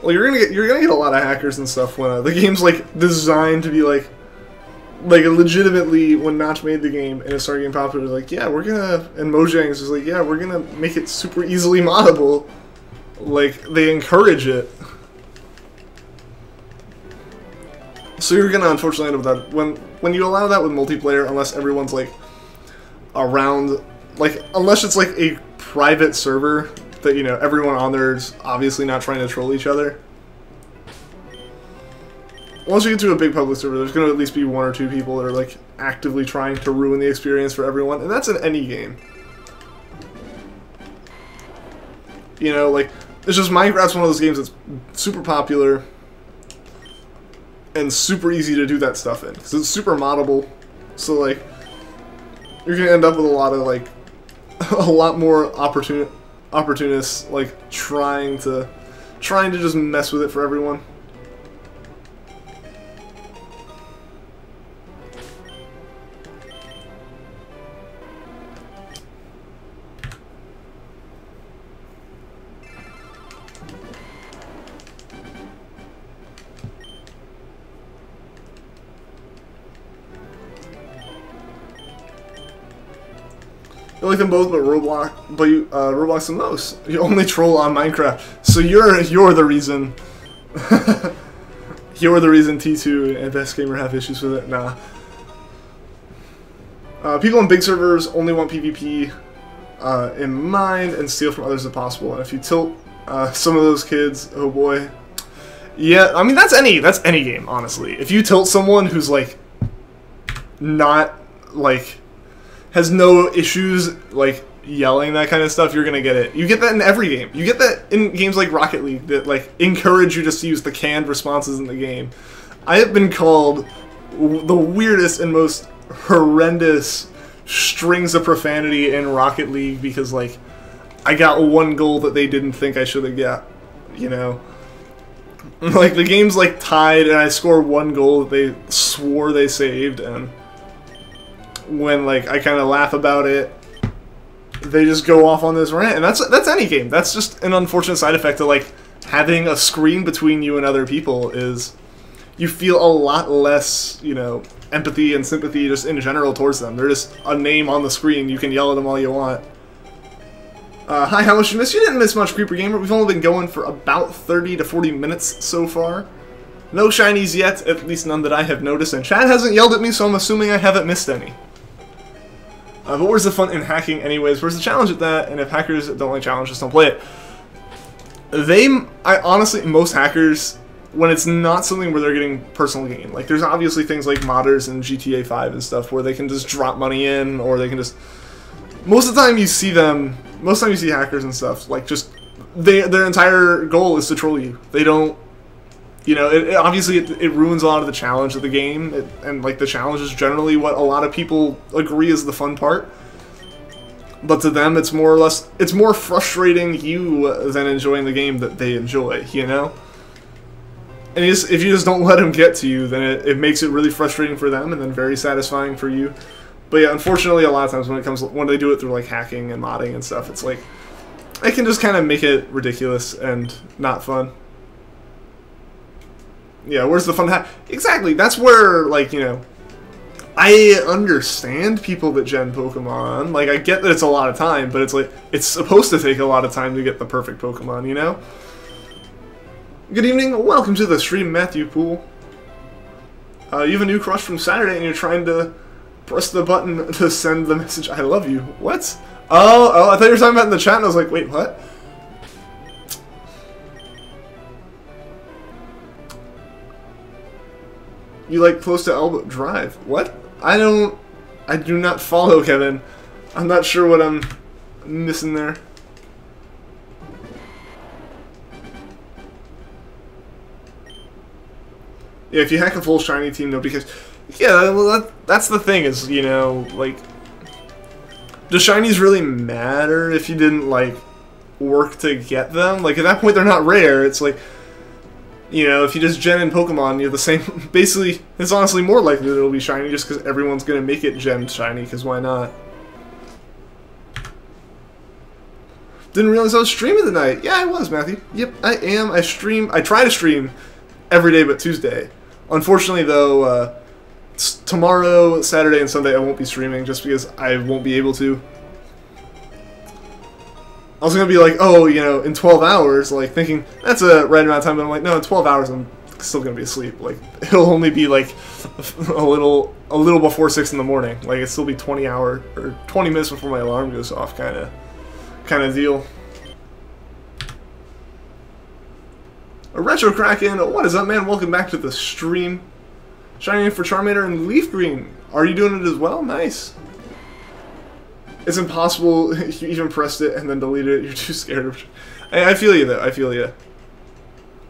Well, you're gonna get a lot of hackers and stuff when the game's like designed to be like legitimately, when Notch made the game and it started getting popular, like, yeah, we're gonna, and Mojang's is like, yeah, we're gonna make it super easily moddable. Like, they encourage it. So you're gonna unfortunately end up with that when you allow that with multiplayer, unless everyone's like around, like, unless it's like a private server that, you know, everyone on there is obviously not trying to troll each other. Once you get to a big public server, there's going to at least be one or two people that are like actively trying to ruin the experience for everyone, and that's in any game. You know, like, it's just Minecraft's one of those games that's super popular and super easy to do that stuff in, because it's super moddable. So like, you're going to end up with a lot of like a lot more opportunists like trying to just mess with it for everyone. You like them both, but Roblox the most. You only troll on Minecraft, so you're the reason. You're the reason T2 and Best Gamer have issues with it. Nah. People on big servers only want PvP in mind and steal from others if possible. And if you tilt some of those kids, oh boy. Yeah, I mean that's any game, honestly. If you tilt someone who's like not like has no issues like yelling that kind of stuff, you're gonna get it. You get that in every game. You get that in games like Rocket League that like encourage you just to use the canned responses in the game. I have been called the weirdest and most horrendous strings of profanity in Rocket League because like I got one goal that they didn't think I should have got, you know. Like the game's like tied and I score one goal that they swore they saved, and when like I kind of laugh about it, they just go off on this rant, and that's any game. That's just an unfortunate side effect of like having a screen between you and other people is you feel a lot less, you know, empathy and sympathy just in general towards them. They're just a name on the screen. You can yell at them all you want. Hi, how much you missed? You didn't miss much, Creeper Gamer. We've only been going for about 30 to 40 minutes so far. No shinies yet, at least none that I have noticed, and Chad hasn't yelled at me, so I'm assuming I haven't missed any. But where's the fun in hacking anyways? Where's the challenge at that? And if hackers don't like challenges, don't play it. Honestly, most hackers, when it's not something where they're getting personal gain, like there's obviously things like modders in GTA 5 and stuff where they can just drop money in, or they can just, most of the time you see hackers and stuff, like just, their entire goal is to troll you. They don't, you know, obviously it ruins a lot of the challenge of the game, and like the challenge is generally what a lot of people agree is the fun part. But to them, it's more or less, it's more frustrating you than enjoying the game that they enjoy, you know? And if you just don't let them get to you, then it makes it really frustrating for them, and then very satisfying for you. But yeah, unfortunately, a lot of times when they do it through like hacking and modding and stuff, it's like, it can just kind of make it ridiculous and not fun. Yeah, where's the fun hack? Exactly, that's where, like, you know, I understand people that gen Pokemon. Like, I get that it's a lot of time, but it's like, it's supposed to take a lot of time to get the perfect Pokemon, you know? Good evening, welcome to the stream, Matthew Poole. You have a new crush from Saturday and you're trying to press the button to send the message, I love you. What? Oh, I thought you were talking about in the chat and I was like, wait, what? You like close to Elbow Drive. What? I do not follow, Kevin. I'm not sure what I'm missing there. Yeah, if you hack a full shiny team, no, because, yeah, well, that's the thing is, you know, like, does shinies really matter if you didn't, like, work to get them? Like, at that point, they're not rare. It's like, you know, if you just gen in Pokemon, you're the same. Basically, it's honestly more likely that it'll be shiny just because everyone's going to make it gen shiny, because why not? Didn't realize I was streaming tonight. Yeah, I was, Matthew. Yep, I am. I try to stream every day but Tuesday. Unfortunately, though, tomorrow, Saturday, and Sunday I won't be streaming just because I won't be able to. I was going to be like, oh, you know, in 12 hours, like, thinking that's a right amount of time, but I'm like, no, in 12 hours I'm still going to be asleep. Like, it'll only be, like, a little before 6 in the morning. Like, it'll still be 20 minutes before my alarm goes off, kind of deal. A Retro Kraken, what is up, man? Welcome back to the stream. Shining for Charmander and Leafgreen. Are you doing it as well? Nice. It's impossible if you even pressed it and then deleted it. You're too scared of it. I feel you, though. I feel you.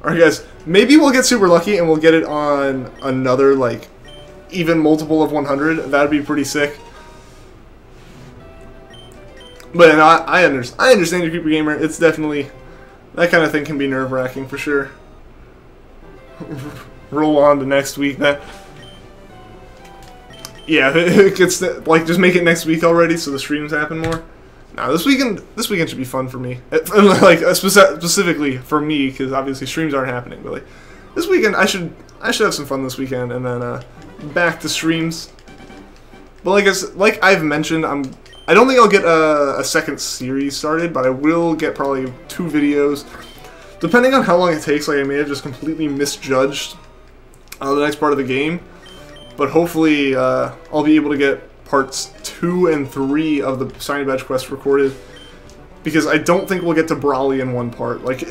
Alright, guys. Maybe we'll get super lucky and we'll get it on another, like, even multiple of 100. That'd be pretty sick. But no, I understand you, Creeper Gamer. It's definitely... that kind of thing can be nerve-wracking, for sure. Roll on to next week. Yeah, it gets like, just make it next week already, so the streams happen more. Nah, this weekend should be fun for me. Like specifically for me, because obviously streams aren't happening. But like this weekend, I should have some fun this weekend, and then back to streams. But like I've mentioned, I don't think I'll get a second series started, but I will get probably 2 videos, depending on how long it takes. Like, I may have just completely misjudged the next part of the game. But hopefully, I'll be able to get parts 2 and 3 of the Shiny Badge Quest recorded. Because I don't think we'll get to Brawley in one part. Like,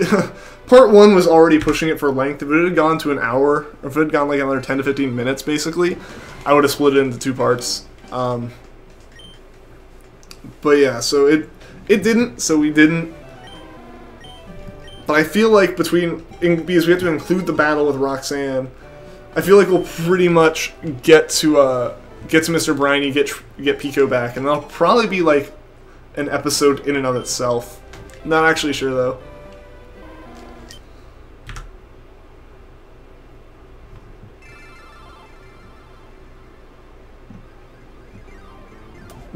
part 1 was already pushing it for length. If it had gone to an hour, or if it had gone like another 10 to 15 minutes, basically, I would have split it into 2 parts. But yeah, so it didn't, so we didn't. But I feel like because we have to include the battle with Roxanne, I feel like we'll pretty much get to Mr. Briny, get Pico back, and that'll probably be like an episode in and of itself. Not actually sure though.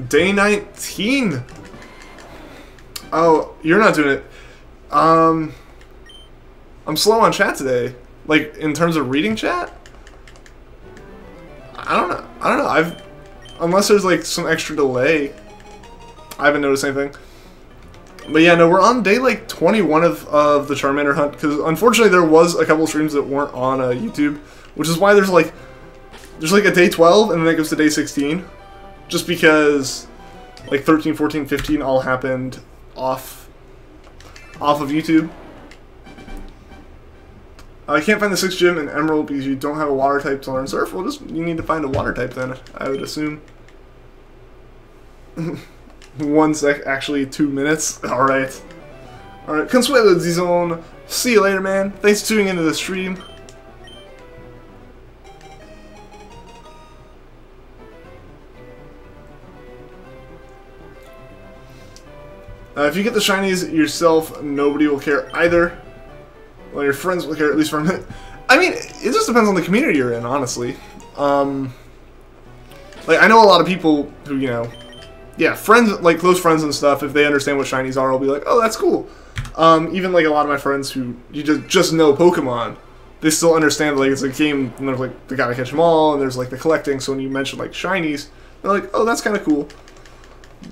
Day 19. Oh, you're not doing it. I'm slow on chat today. Like, in terms of reading chat? I don't know. Unless there's like some extra delay, I haven't noticed anything. But yeah, no, we're on day like 21 of the Charmander hunt, because unfortunately there was a couple streams that weren't on YouTube, which is why there's like a day 12 and then it goes to day 16, just because like 13, 14, 15 all happened off of YouTube. I can't find the 6th gym in Emerald because you don't have a water type to learn Surf. Well, you need to find a water type then, I would assume. 1 sec, actually 2 minutes. Alright. Alright, Consuelo Zizone. See you later, man. Thanks for tuning into the stream. If you get the shinies yourself, nobody will care either. Well, your friends will care, at least for a minute. I mean, it just depends on the community you're in, honestly. Like, I know a lot of people who, you know, yeah, friends, like close friends and stuff, if they understand what shinies are, will be like, oh, that's cool. Even like a lot of my friends who you just know Pokemon, they still understand, like, it's a game, and there's like, they gotta catch them all, and there's like the collecting, so when you mention like shinies, they're like, oh, that's kind of cool.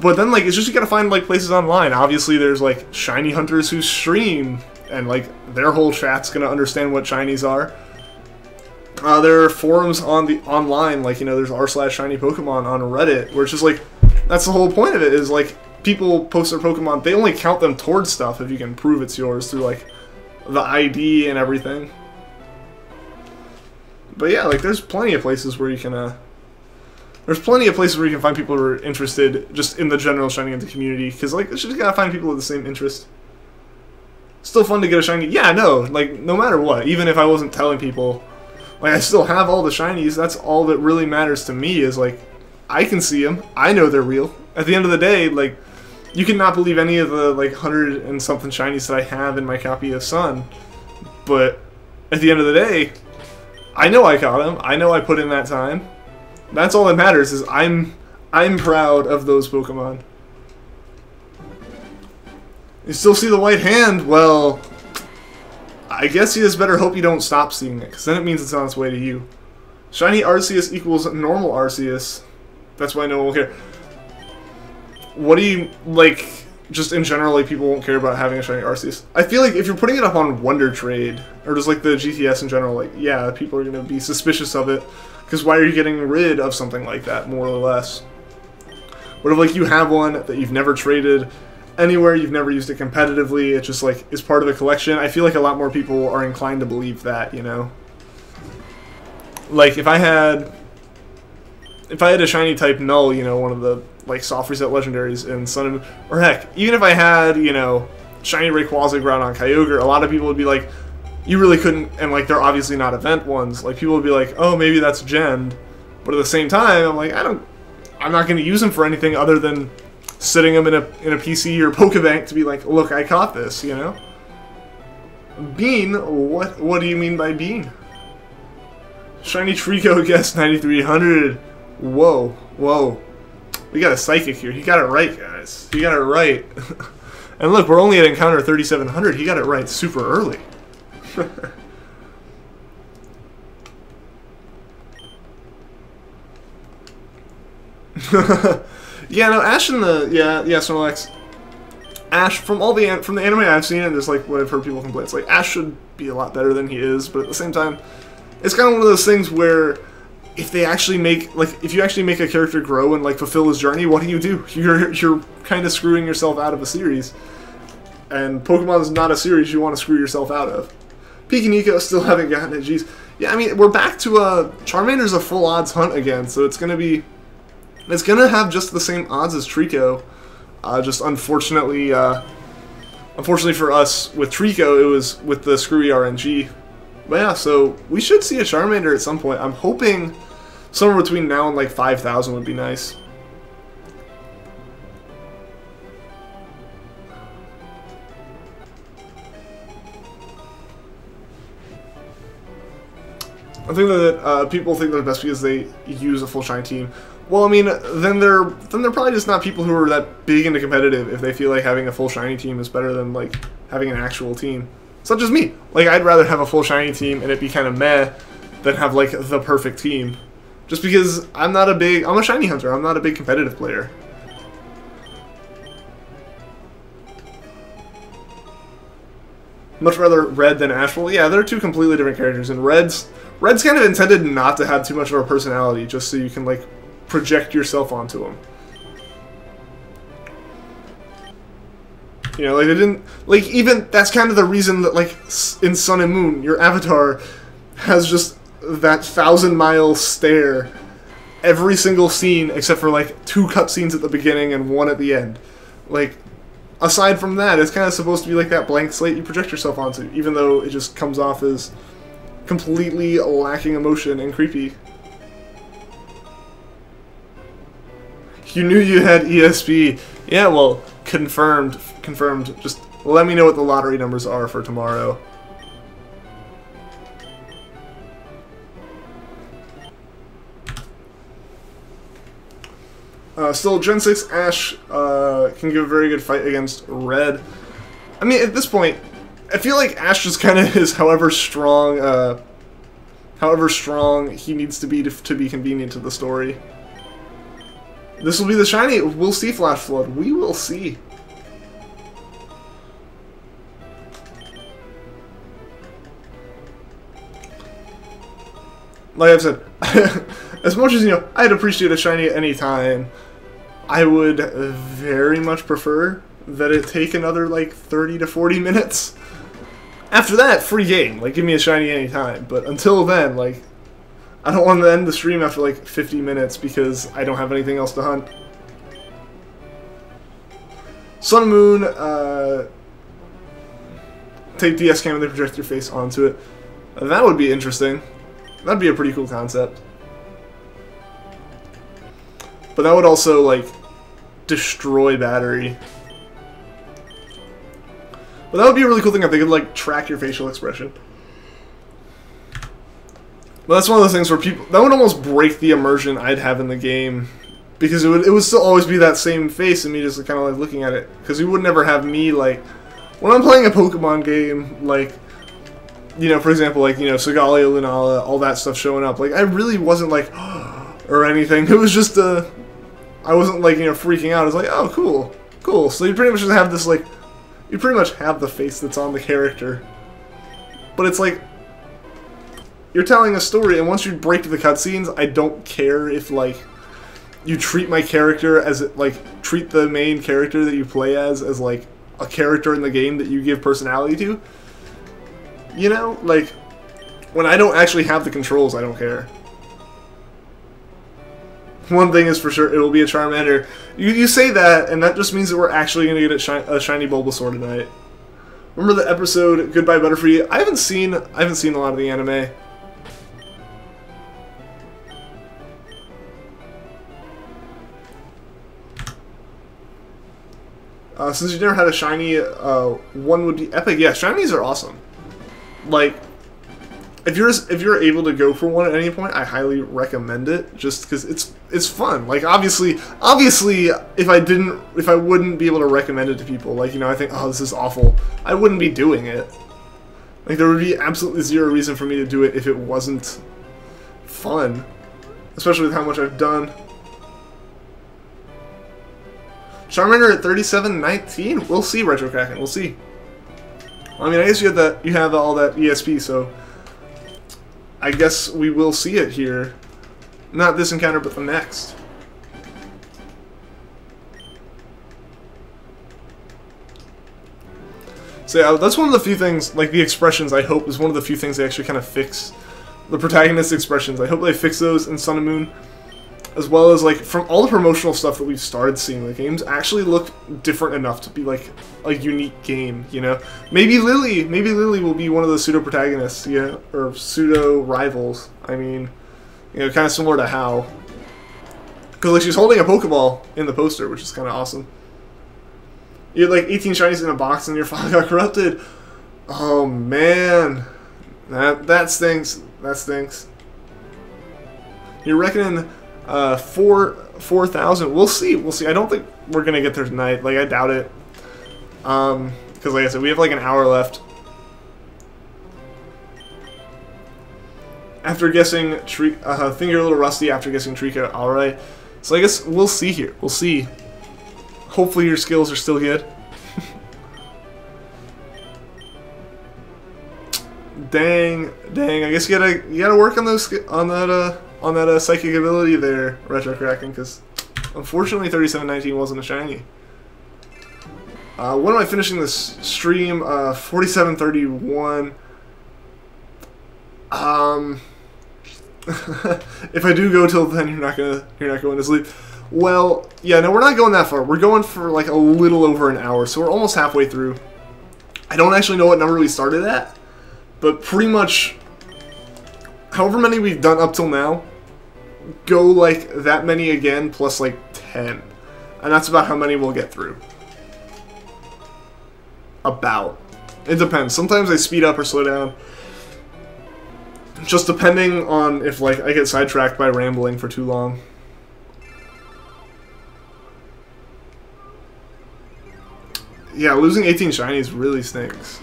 But then, like, it's just you gotta find, like, places online. Obviously, there's, like, shiny hunters who stream, and, like, their whole chat's gonna understand what shinies are. There are forums online, like, you know, there's r/shiny Pokemon on Reddit, where it's just, like, that's the whole point of it, is, like, people post their Pokemon, they only count them towards stuff if you can prove it's yours through, like, the ID and everything. But, yeah, like, there's plenty of places where you can, there's plenty of places where you can find people who are interested just in the general Shiny Hunter community, because, like, you just gotta find people with the same interest. Still fun to get a shiny. Yeah, no, like, no matter what, even if I wasn't telling people, like, I still have all the shinies. That's all that really matters to me is, like, I can see them. I know they're real. at the end of the day, like, you cannot believe any of the, like, 100 and something shinies that I have in my copy of Sun, but at the end of the day, I know I caught them. I know I put in that time. That's all that matters, is I'm proud of those Pokemon. You still see the white hand? Well, I guess you just better hope you don't stop seeing it, because then it means it's on its way to you. Shiny Arceus equals normal Arceus. That's why no one will care. What do you, like, just in general, like, people won't care about having a shiny Arceus? I feel like if you're putting it up on Wonder Trade, or just, like, the GTS in general, like, yeah, people are going to be suspicious of it, because why are you getting rid of something like that, more or less? What if, like, you have one that you've never traded anywhere, you've never used it competitively, it just, like, is part of the collection? I feel like a lot more people are inclined to believe that, you know? Like, if I had a shiny type Null, you know, one of the, like, soft reset legendaries in Sun and Moon, or heck, even if I had, you know, shiny Rayquaza Groudon on Kyogre, a lot of people would be like, you really couldn't, and, like, they're obviously not event ones. Like, people would be like, oh, maybe that's Gen. But at the same time, I'm like, I'm not going to use them for anything other than sitting them in a PC or Pokebank to be like, look, I caught this, you know? Bean? What do you mean by Bean? Shiny Treecko guess 9300. Whoa, whoa. We got a Psychic here. He got it right, guys. He got it right. And look, we're only at encounter 3700. He got it right super early. Yeah, no, Ash in the Snorlax. Ash from the anime I've seen and just like what I've heard people complain, it's like Ash should be a lot better than he is, but at the same time, it's kind of one of those things where if they actually make, like, if you actually make a character grow and like fulfill his journey, what do? You're kind of screwing yourself out of a series, and Pokemon is not a series you want to screw yourself out of. Poochyena still haven't gotten it. Jeez. Yeah, I mean, we're back to Charmander's a full odds hunt again, so it's gonna have just the same odds as Treecko. Just unfortunately for us with Treecko, it was with the screwy RNG. But yeah, so we should see a Charmander at some point. I'm hoping somewhere between now and like 5,000 would be nice. I think that people think they're best because they use a full shiny team. Well, I mean, then they're probably just not people who are that big into competitive if they feel like having a full shiny team is better than like having an actual team. It's not just me. Like, I'd rather have a full shiny team and it be kind of meh than have like the perfect team. Just because I'm a shiny hunter. I'm not a big competitive player. Much rather Red than Ash. Well, yeah, they're two completely different characters, and Red's kind of intended not to have too much of a personality, just so you can like project yourself onto him. You know, like they didn't, like, even that's kind of the reason that like in Sun and Moon, your avatar has just that 1,000-mile stare every single scene except for like 2 cutscenes at the beginning and 1 at the end. Like, aside from that, it's kind of supposed to be like that blank slate you project yourself onto, even though it just comes off as completely lacking emotion and creepy. You knew you had ESP. Yeah, well, confirmed. Just let me know what the lottery numbers are for tomorrow. Still, Gen 6 Ash can give a very good fight against Red. I mean, at this point, I feel like Ash just kind of is however strong he needs to be convenient to the story. This will be the shiny. We'll see Flash Flood. We will see. Like I've said, as much as, you know, I'd appreciate a shiny at any time, I would very much prefer that it take another, like, 30 to 40 minutes. After that, free game. Like, give me a shiny anytime. But until then, like, I don't want to end the stream after, like, 50 minutes because I don't have anything else to hunt. Sun and Moon, take DS Cam and then project your face onto it. That would be interesting. That'd be a pretty cool concept. But that would also, like, destroy battery. But that would be a really cool thing if they could like track your facial expression. But that's one of those things where people, that would almost break the immersion I'd have in the game, because it would still always be that same face and me just kind of like looking at it, because you would never have me like when I'm playing a Pokemon game, like, you know, for example, like, you know, Segalia, Lunala, all that stuff showing up. Like, I really wasn't like or anything. It was just I wasn't like, you know, freaking out. I was like, oh, cool, cool. So you pretty much just have this like, you pretty much have the face that's on the character, but it's like, you're telling a story, and once you break the cutscenes, I don't care if, like, you treat my character as, like, treat the main character that you play as, like, a character in the game that you give personality to. You know? Like, when I don't actually have the controls, I don't care. One thing is for sure, it'll be a Charmander. You say that, and that just means that we're actually going to get a shiny Bulbasaur tonight. Remember the episode, Goodbye Butterfree? I haven't seen a lot of the anime. Since you never had a shiny, one would be epic. Yeah, shinies are awesome. Like, if you're able to go for one at any point, I highly recommend it. Just because it's fun. Like, obviously, if I wouldn't be able to recommend it to people, like, you know, I think, oh, this is awful, I wouldn't be doing it. Like, there would be absolutely zero reason for me to do it if it wasn't fun, especially with how much I've done. Charmander at 37.19. We'll see, Retro Kraken. We'll see. I mean, I guess you have all that ESP, so I guess we will see it here. Not this encounter, but the next. So yeah, that's one of the few things, like the expressions, I hope is one of the few things they actually kind of fix. The protagonist expressions. I hope they fix those in Sun and Moon. As well as, like, from all the promotional stuff that we've started seeing, the games actually look different enough to be, like, a unique game, you know? Maybe Lily will be one of the pseudo-protagonists, you know, or pseudo-rivals. I mean, you know, kind of similar to How. Because, like, she's holding a Pokeball in the poster, which is kind of awesome. You had, like, 18 shinies in a box and your file got corrupted. Oh, man. That stinks. That stinks. You're reckoning 4,000. We'll see. We'll see. I don't think we're gonna get there tonight. Like, I doubt it. Because like I said, we have like an hour left. After guessing think you're a little rusty after guessing Treecko. All right. So I guess we'll see here. We'll see. Hopefully your skills are still good. Dang. I guess you gotta work on those on that psychic ability there, Retro Kraken, because unfortunately 37.19 wasn't a shiny. When am I finishing this stream? 47:31. If I do go till then, you're not going to sleep. Well, yeah, no, we're not going that far. We're going for like a little over an hour, so we're almost halfway through. I don't actually know what number we started at, but pretty much however many we've done up till now, go like that many again plus like 10. And that's about how many we'll get through. About. It depends. Sometimes I speed up or slow down. Just depending on if like I get sidetracked by rambling for too long. Yeah, losing 18 shinies really stinks.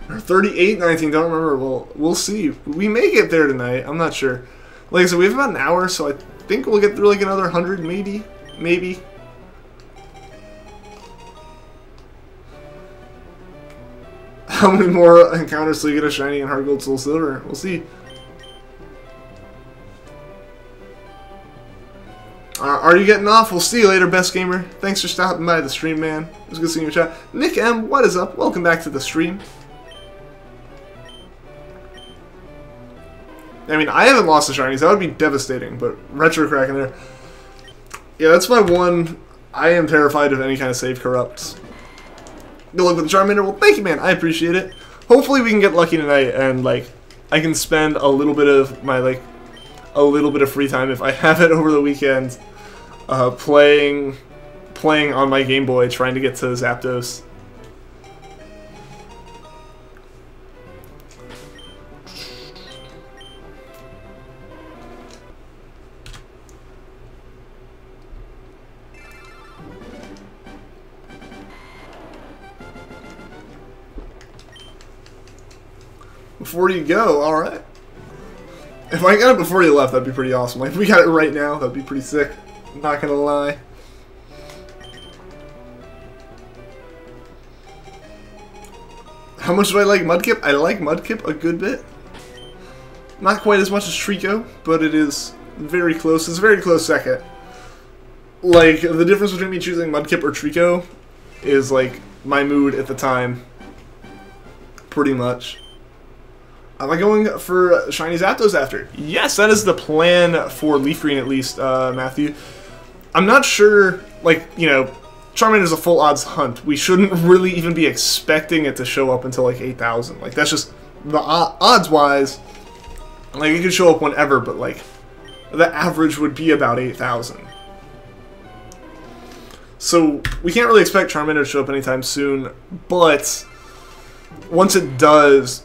Or 38.19, don't remember. Well, we'll see. We may get there tonight. I'm not sure. Like I said, we have about an hour, so I think we'll get through like another 100, maybe. Maybe. How many more encounters till you get a shiny and hard gold, soul silver? We'll see. Are you getting off? We'll see you later, Best Gamer. Thanks for stopping by the stream, man. It was good seeing you in chat. Nick M, what is up? Welcome back to the stream. I mean, I haven't lost the shinies. That would be devastating, but Retro Kraken there. Yeah, that's my one. I am terrified of any kind of save corrupts. Good luck with the Charmander. Well, thank you, man. I appreciate it. Hopefully we can get lucky tonight and, like, I can spend a little bit of my, like, a little bit of free time if I have it over the weekend. playing on my Game Boy, trying to get to Zapdos. Before you go, alright. If I got it before you left, that'd be pretty awesome. Like, if we got it right now, that'd be pretty sick. Not gonna lie. How much do I like Mudkip? I like Mudkip a good bit. Not quite as much as Treecko, but it is very close. It's a very close second. Like, the difference between me choosing Mudkip or Treecko is, like, my mood at the time. Pretty much. Am I going for Shiny Zapdos after? Yes, that is the plan for Leafgreen at least, Matthew. I'm not sure, like, you know, Charmander's a full odds hunt. We shouldn't really even be expecting it to show up until, like, 8,000. Like, that's just, the odds-wise, like, it could show up whenever, but, like, the average would be about 8,000. So, we can't really expect Charmander to show up anytime soon, but once it does,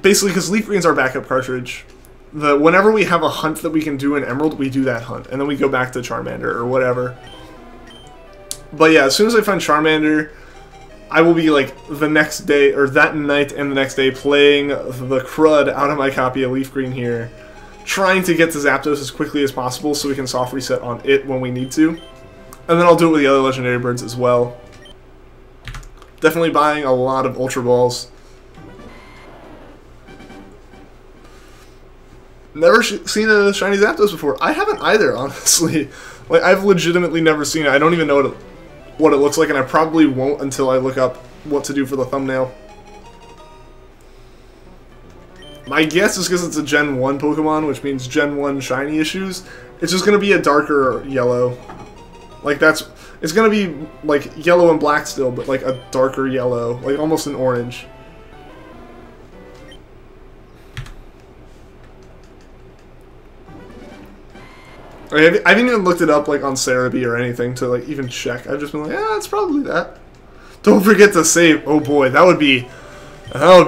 basically, because Leafgreen's our backup cartridge, whenever we have a hunt that we can do in Emerald, we do that hunt, and then we go back to Charmander or whatever. But yeah, as soon as I find Charmander, I will be like the next day, or that night and the next day, playing the crud out of my copy of Leafgreen here, trying to get to Zapdos as quickly as possible so we can soft reset on it when we need to. And then I'll do it with the other legendary birds as well. Definitely buying a lot of Ultra Balls. Never seen a Shiny Zapdos before. I haven't either, honestly. Like, I've legitimately never seen it. I don't even know what it looks like, and I probably won't until I look up what to do for the thumbnail. My guess is because it's a Gen 1 Pokemon, which means Gen 1 Shiny issues, it's just going to be a darker yellow. Like, it's going to be, like, yellow and black still, but, like, a darker yellow. Like, almost an orange. I haven't even looked it up, like, on Cerebi or anything to, like, even check. I've just been like, yeah, it's probably that. Don't forget to save. Oh boy, that would be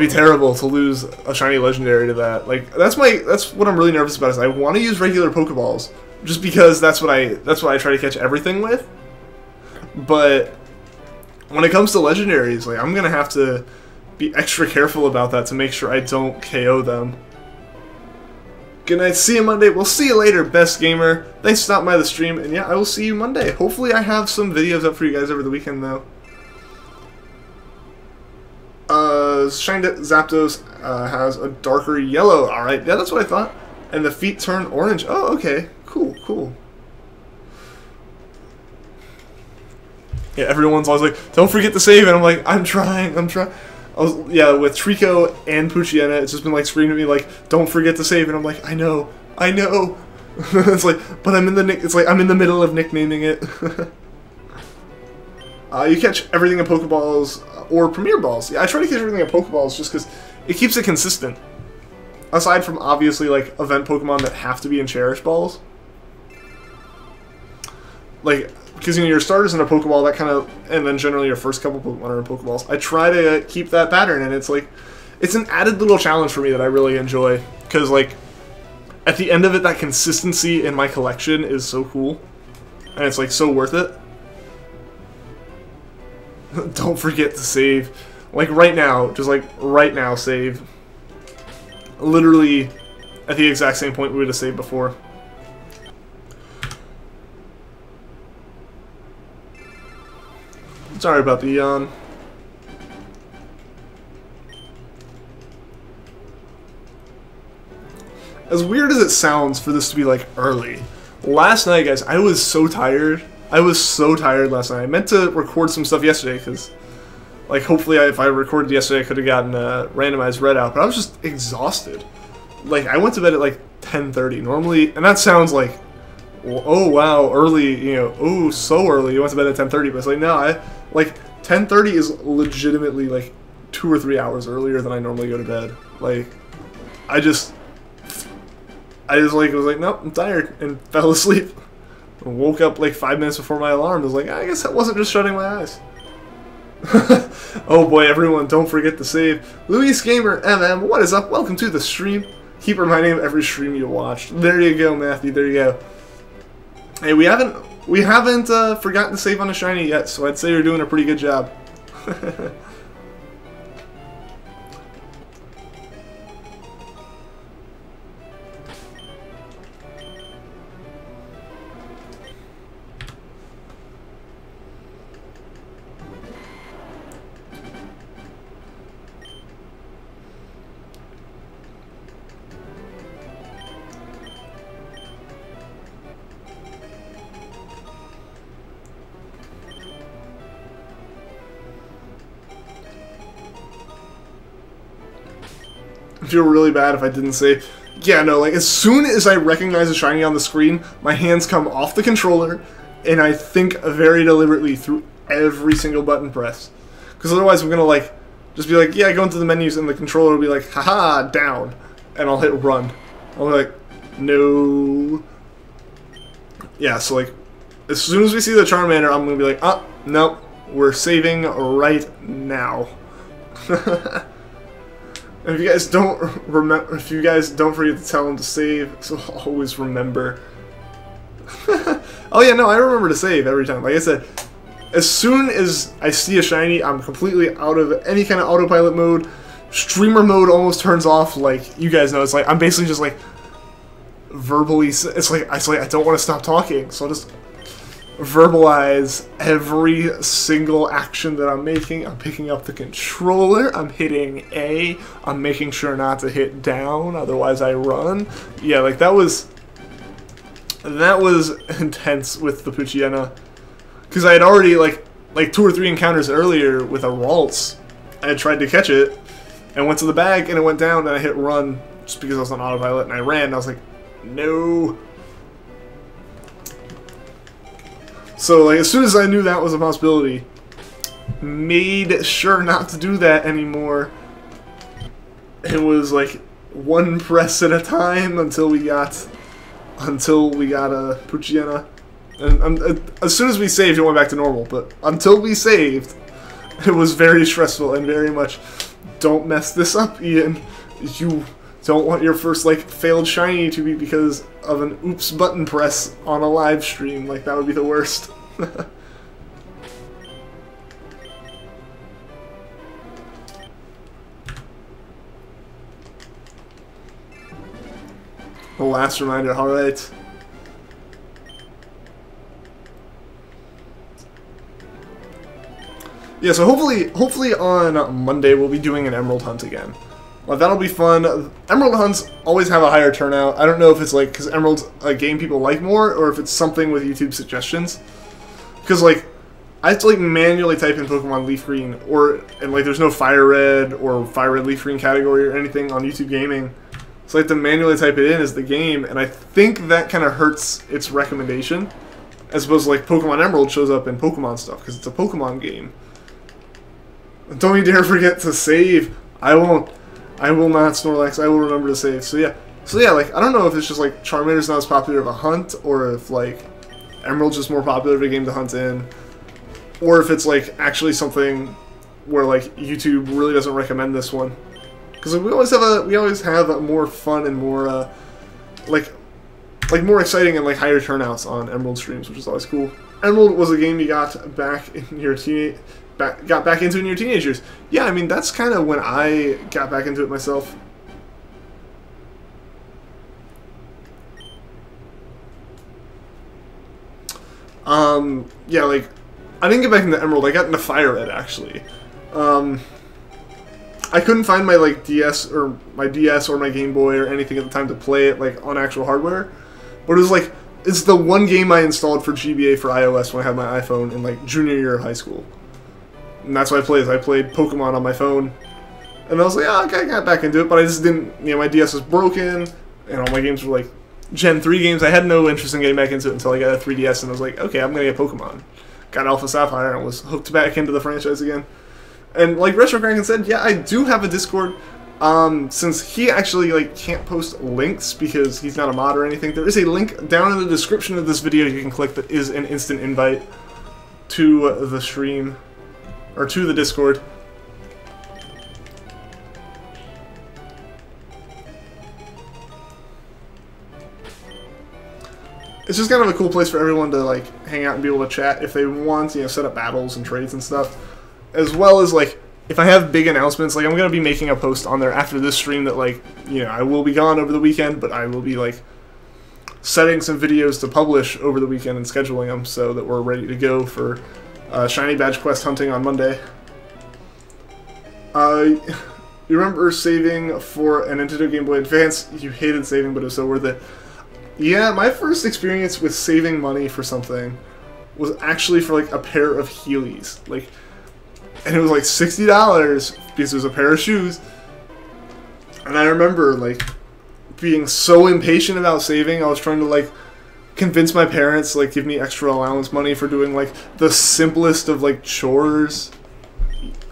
terrible to lose a shiny legendary to that. Like, that's what I'm really nervous about. Is I want to use regular Pokeballs just because that's what I try to catch everything with. But when it comes to legendaries, like, I'm gonna have to be extra careful about that to make sure I don't KO them. Good night, see you Monday. We'll see you later, Best Gamer. Thanks for stopping by the stream, and yeah, I will see you Monday. Hopefully I have some videos up for you guys over the weekend, though. Shiny Zapdos has a darker yellow. Alright, yeah, that's what I thought. And the feet turn orange. Oh, okay. Cool, cool. Yeah, everyone's always like, don't forget to save, and I'm like, I'm trying. Yeah, with Treecko and Poochyena, it's just been like screaming at me like, "Don't forget to save," and I'm like, "I know." It's like, but I'm in the middle of nicknaming it. You catch everything in Pokeballs or Premier Balls. Yeah, I try to catch everything in Pokeballs just because it keeps it consistent. Aside from obviously like event Pokemon that have to be in Cherish Balls, like. Because, you know, your starters in a Pokeball, that kind of, and then generally your first couple Pokemon are in Pokeballs. I try to keep that pattern, and it's like, it's an added little challenge for me that I really enjoy. Because, like, at the end of it, that consistency in my collection is so cool. And it's, like, so worth it. Don't forget to save. Like, right now, just, like, right now, save. Literally, at the exact same point we would have saved before. Sorry about the yawn. As weird as it sounds for this to be like early, last night, guys, I was so tired. I was so tired last night. I meant to record some stuff yesterday because, like, hopefully if I recorded yesterday, I could have gotten a randomized read out, but I was just exhausted. Like, I went to bed at like 10:30 normally, and that sounds like, oh wow, early, you know, oh, so early, you went to bed at 10:30, but it's like, no, like, 10:30 is legitimately, like, 2 or 3 hours earlier than I normally go to bed. Like, I just, like, was like, nope, I'm tired, and fell asleep. woke up like 5 minutes before my alarm. I was like, I guess that wasn't just shutting my eyes. Oh boy, everyone, don't forget to save. Luis Gamer MM, what is up? Welcome to the stream. Keep reminding him every stream you watched. There you go, Matthew. There you go. Hey, we haven't forgotten to save on a shiny yet, so I'd say you're doing a pretty good job. I feel really bad if I didn't say, yeah, no, like, as soon as I recognize a shiny on the screen, my hands come off the controller, and I think very deliberately through every single button press. Because otherwise I'm gonna, like, just be like, yeah, go into the menus, and the controller will be like, haha, down, and I'll hit run. I'll be like, no. Yeah, so, like, as soon as we see the Charmander, I'm gonna be like, oh, nope, we're saving right now. If you guys don't remember, if you guys don't forget to tell him to save, so always remember. Oh yeah, no, I remember to save every time. Like I said, as soon as I see a shiny, I'm completely out of any kind of autopilot mode. Streamer mode almost turns off. Like you guys know, it's like I'm basically just like verbally. It's like I don't want to stop talking, so I'll just verbalize every single action that I'm making. I'm picking up the controller, I'm hitting A, I'm making sure not to hit down, otherwise I run. Yeah, like that was intense with the Poochyena. Because I had already, like 2 or 3 encounters earlier with a Ralts. I had tried to catch it, and went to the bag, and it went down, and I hit run, just because I was on autopilot, and I ran, and I was like, no. So, like, as soon as I knew that was a possibility, made sure not to do that anymore. It was, like, one press at a time until we got a Poochyena. And as soon as we saved, it went back to normal. But until we saved, it was very stressful and very much, don't mess this up, Ian. You don't want your first, like, failed shiny to be because of an oops button press on a live stream. Like, that would be the worst. The last reminder, alright. Yeah, so hopefully on Monday we'll be doing an Emerald Hunt again. Well, that'll be fun. Emerald Hunts always have a higher turnout. I don't know if it's like because Emerald's a game people like more, or if it's something with YouTube suggestions. Because like I have to like manually type in Pokemon Leafgreen, and like there's no Fire Red or Fire Red Leafgreen category or anything on YouTube Gaming. So I have to manually type it in as the game, and I think that kind of hurts its recommendation, as opposed to like Pokemon Emerald shows up in Pokemon stuff because it's a Pokemon game. Don't you dare forget to save. I won't. I will not, Snorlax. I will remember to save. So yeah, like, I don't know if it's just, like, Charmander's not as popular of a hunt, or if, like, Emerald's just more popular of a game to hunt in, or if it's, like, actually something where, like, YouTube really doesn't recommend this one. Because we always have a more fun and more, like more exciting and, like, higher turnouts on Emerald streams, which is always cool. Emerald was a game you got back in your got back into in your teenage years. Yeah, I mean, that's kind of when I got back into it myself. Yeah, like, I didn't get back into Emerald, I got into Fire Red, actually. I couldn't find my, like, DS or my Game Boy or anything at the time to play it, like, on actual hardware. But it was, like, it's the one game I installed for GBA for iOS when I had my iPhone in, like, junior year of high school. And that's what I played. I played Pokemon on my phone. And I was like, oh, okay, I got back into it, but I just didn't, you know, my DS was broken, and all my games were, like, Gen 3 games. I had no interest in getting back into it until I got a 3DS, and I was like, okay, I'm going to get Pokemon. Got Alpha Sapphire, and was hooked back into the franchise again. And like Retro Kraken said, yeah, I do have a Discord Since he actually like can't post links because he's not a mod or anything, there is a link down in the description of this video you can click that is an instant invite to the stream, or to the Discord. It's just kind of a cool place for everyone to like hang out and be able to chat if they want, you know, set up battles and trades and stuff. As well as like if I have big announcements, like I'm gonna be making a post on there after this stream that like, you know, I will be gone over the weekend, but I will be like setting some videos to publish over the weekend and scheduling them so that we're ready to go for Shiny Badge Quest hunting on Monday. You remember saving for a Nintendo Game Boy Advance? You hated saving, but it was so worth it. Yeah, my first experience with saving money for something was actually for like a pair of Heelys. Like, and it was like $60 because it was a pair of shoes. And I remember like being so impatient about saving. I was trying to like convince my parents to like give me extra allowance money for doing like the simplest of like chores.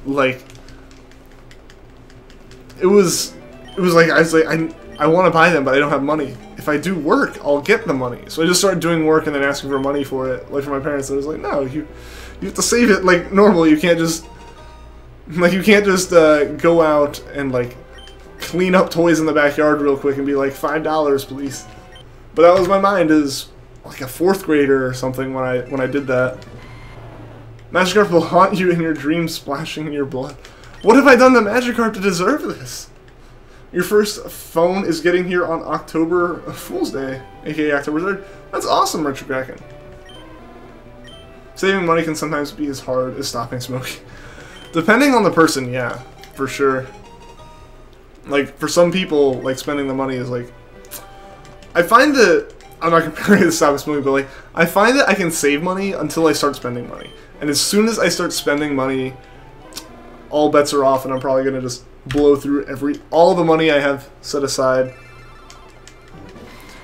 Like it was like I was like I want to buy them, but I don't have money. If I do work, I'll get the money. So I just started doing work and then asking for money for it, like for my parents. And I was like, no, you have to save it like normal. You can't just go out and like clean up toys in the backyard real quick and be like $5, please. But that was my mind as like a 4th grader or something when I did that. Magikarp will haunt you in your dreams, splashing in your blood. What have I done to Magikarp to deserve this? Your first phone is getting here on October Fool's Day, aka October 3rd. That's awesome, Richard Kraken. Saving money can sometimes be as hard as stopping smoking. Depending on the person, yeah, for sure. Like, for some people, like, spending the money is like... I find that... I'm not comparing it to stopping smoking, but like, I find that I can save money until I start spending money. And as soon as I start spending money, all bets are off, and I'm probably going to just blow through all the money I have set aside.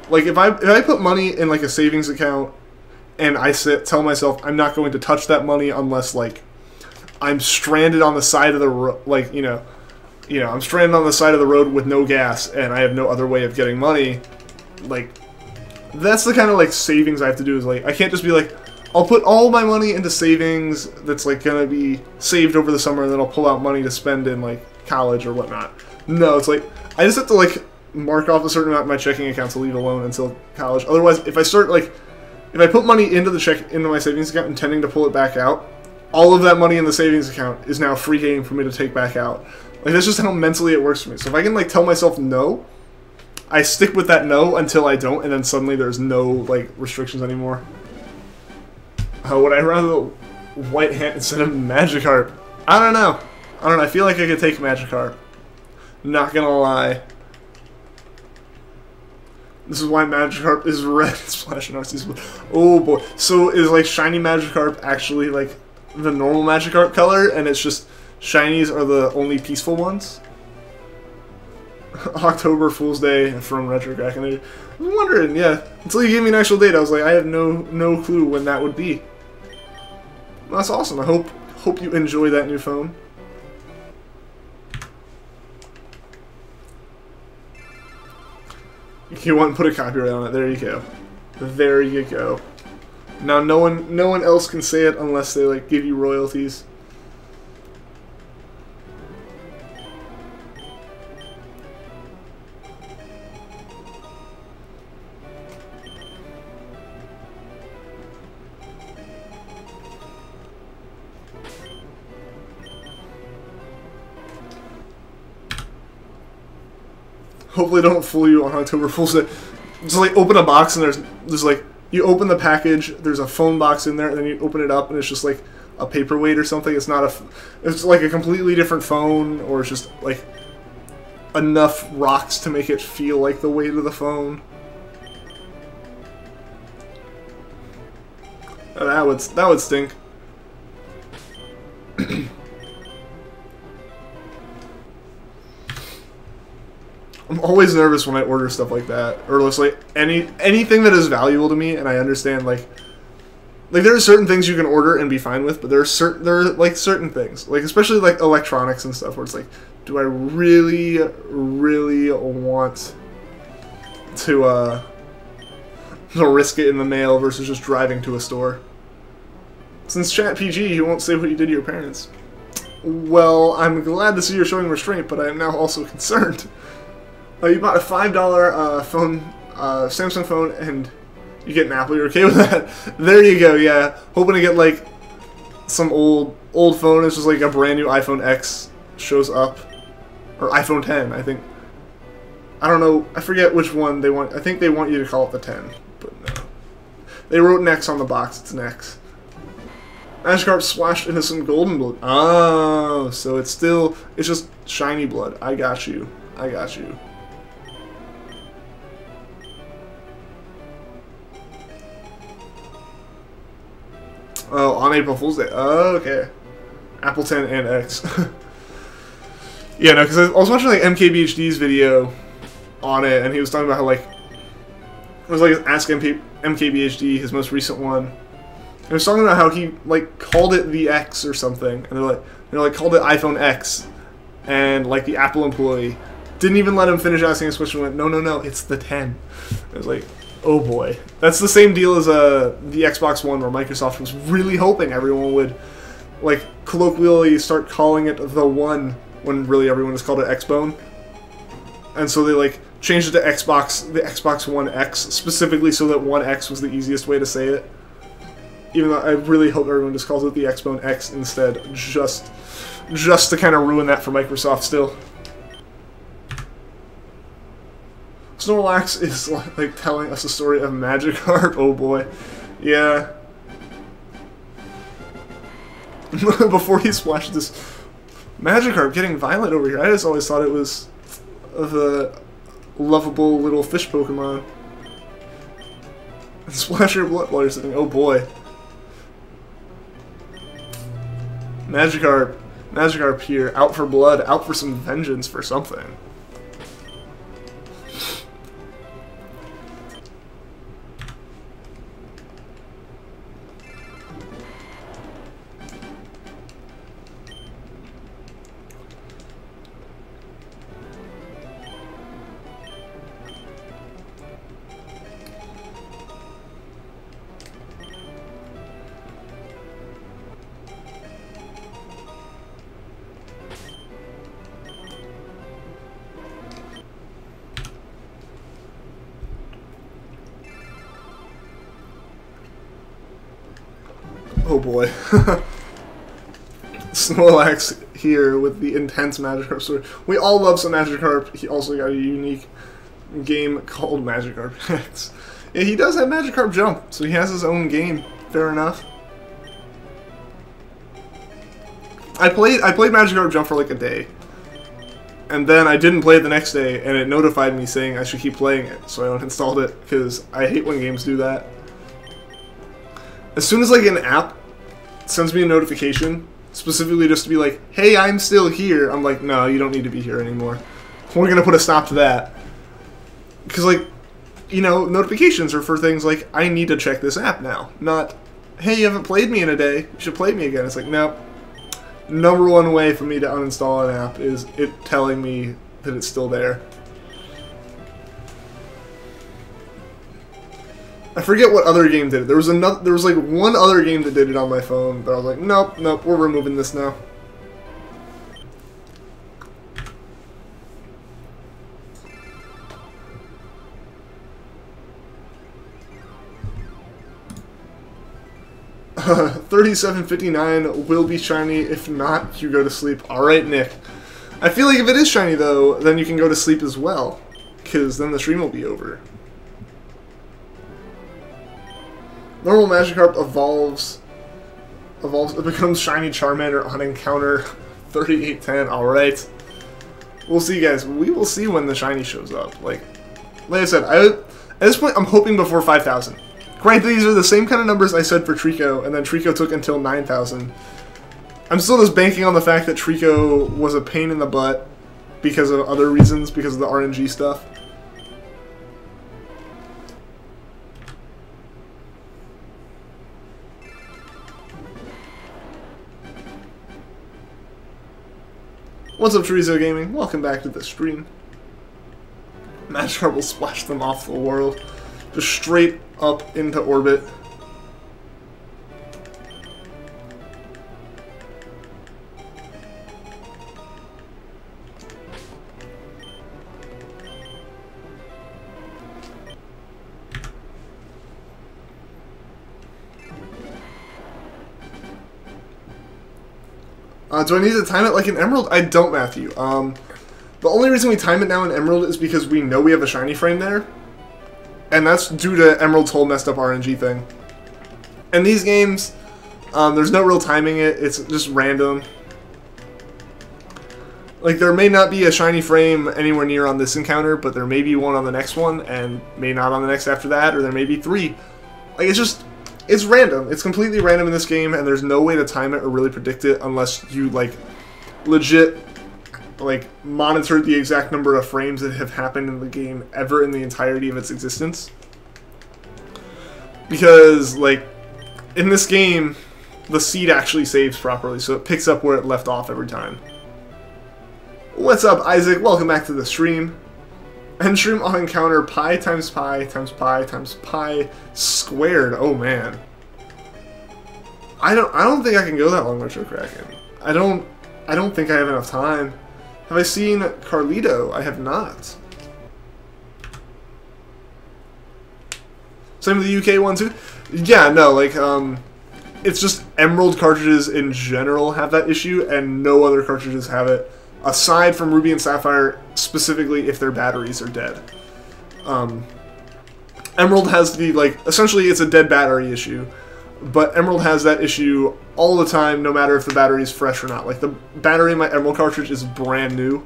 Like if I put money in like a savings account and I tell myself I'm not going to touch that money unless like I'm stranded on the side of the road, like you know I'm stranded on the side of the road with no gas and I have no other way of getting money, like that's the kind of like savings I have to do. Is like I can't just be like I'll put all my money into savings that's like gonna be saved over the summer and then I'll pull out money to spend in like college or whatnot. No, it's like I just have to like mark off a certain amount of my checking account to leave alone until college. Otherwise, if I put money into my savings account intending to pull it back out, all of that money in the savings account is now free game for me to take back out. Like that's just how mentally it works for me. So if I can like tell myself no, I stick with that no until I don't, and then suddenly there's no like restrictions anymore. Would I rather White Hand instead of Magikarp? I don't know. I feel like I could take Magikarp. Not gonna lie. This is why Magikarp is red. Splash and Arceus blue. Oh boy. So is like shiny Magikarp actually like the normal Magikarp color, and it's just shinies are the only peaceful ones? October Fool's Day from Retro Kraken. I was wondering, yeah. Until you gave me an actual date, I was like, I have no clue when that would be. That's awesome. I hope you enjoy that new phone. You want to put a copyright on it. There you go. There you go. Now no one else can say it unless they like give you royalties. Hopefully don't fool you on October Fool's Day. Just like open a box and there's like you open the package, there's a phone box in there, and then you open it up and it's just like a paperweight or something. It's not it's like a completely different phone, or it's just like enough rocks to make it feel like the weight of the phone. That would stink. I'm always nervous when I order stuff like that, or just like anything that is valuable to me, and I understand like there are certain things you can order and be fine with, but there are like certain things, like especially like electronics and stuff, where it's like, do I really, really want to risk it in the mail versus just driving to a store? Since chat PG, you won't say what you did to your parents. Well, I'm glad to see you're showing restraint, but I am now also concerned. You bought a $5 phone, Samsung phone, and you get an Apple. You're okay with that? There you go. Yeah, hoping to get like some old phone. It's just like a brand new iPhone X shows up, or iPhone 10. I think. I don't know. I forget which one they want. I think they want you to call it the 10, but no. They wrote Nex on the box. It's Nex. Magikarp splashed into some golden blood. Oh, so it's just shiny blood. I got you. I got you. Oh, on April Fool's Day. Oh, okay. Apple 10 and X. Yeah, no, because I was watching like MKBHD's video on it, and he was talking about how like it was like Ask MKBHD, his most recent one. He was talking about how he like called it the X or something, and they're like called it iPhone X, and like the Apple employee didn't even let him finish asking his question. Went, no, it's the 10. I was like, oh boy, that's the same deal as the Xbox One, where Microsoft was really hoping everyone would like colloquially start calling it the One when really everyone has called it Xbone, and so they like changed it to the Xbox One X specifically so that One X was the easiest way to say it. Even though I really hope everyone just calls it the Xbone X instead, just to kind of ruin that for Microsoft still. Snorlax is like telling us a story of Magikarp. Oh boy, yeah. Before he splashed this Magikarp getting violent over here, I just always thought it was the lovable little fish Pokemon. Splash your blood while you're sitting. Oh boy. Magikarp here, out for blood, out for some vengeance for something. Oh boy. Snorlax here with the intense Magikarp story. We all love some Magikarp. He also got a unique game called Magikarp X. Yeah, he does have Magikarp Jump, so he has his own game. Fair enough. I played Magikarp Jump for like a day. And then I didn't play it the next day, and it notified me saying I should keep playing it, so I uninstalled it, because I hate when games do that. As soon as like an app sends me a notification, specifically just to be like, hey, I'm still here, I'm like, no, you don't need to be here anymore. We're going to put a stop to that. Because, like, you know, notifications are for things like, I need to check this app now. Not, hey, you haven't played me in a day, you should play me again. It's like, no. Number one way for me to uninstall an app is it telling me that it's still there. I forget what other game did it. There was like one other game that did it on my phone, but I was like, nope, we're removing this now. $37.59 will be shiny. If not, you go to sleep. Alright, Nick. I feel like if it is shiny, though, then you can go to sleep as well, because then the stream will be over. Normal Magikarp evolves, it becomes shiny Charmander on encounter 3810. Alright. We'll see, guys. We will see when the shiny shows up. Like I said, at this point, I'm hoping before 5,000. Granted, these are the same kind of numbers I said for Treecko, and then Treecko took until 9,000. I'm still just banking on the fact that Treecko was a pain in the butt because of other reasons, because of the RNG stuff. What's up, Treecko Gaming? Welcome back to the stream. Magikarp will splash them off the world. Just straight up into orbit. Do I need to time it like an Emerald? I don't, Matthew. The only reason we time it now in Emerald is because we know we have a shiny frame there. And that's due to Emerald's whole messed up RNG thing. In these games, there's no real timing it. It's just random. Like, there may not be a shiny frame anywhere near on this encounter, but there may be one on the next one, and may not on the next after that, or there may be 3. Like, it's just... It's random. It's completely random in this game, and there's no way to time it or really predict it unless you, like, legit, like, monitor the exact number of frames that have happened in the game ever in the entirety of its existence. Because, like, in this game, the seed actually saves properly, so it picks up where it left off every time. What's up, Isaac? Welcome back to the stream. End stream, I'll encounter pi times pi times pi times pi squared. Oh man, I don't think I can go that long with Kraken. I don't think I have enough time. Have I seen Carlito? I have not. Same with the UK one too. Yeah, no, like it's just Emerald cartridges in general have that issue, and no other cartridges have it. Aside from Ruby and Sapphire, specifically if their batteries are dead. Emerald has the, like, essentially it's a dead battery issue, but Emerald has that issue all the time, no matter if the battery is fresh or not. Like, the battery in my Emerald cartridge is brand new,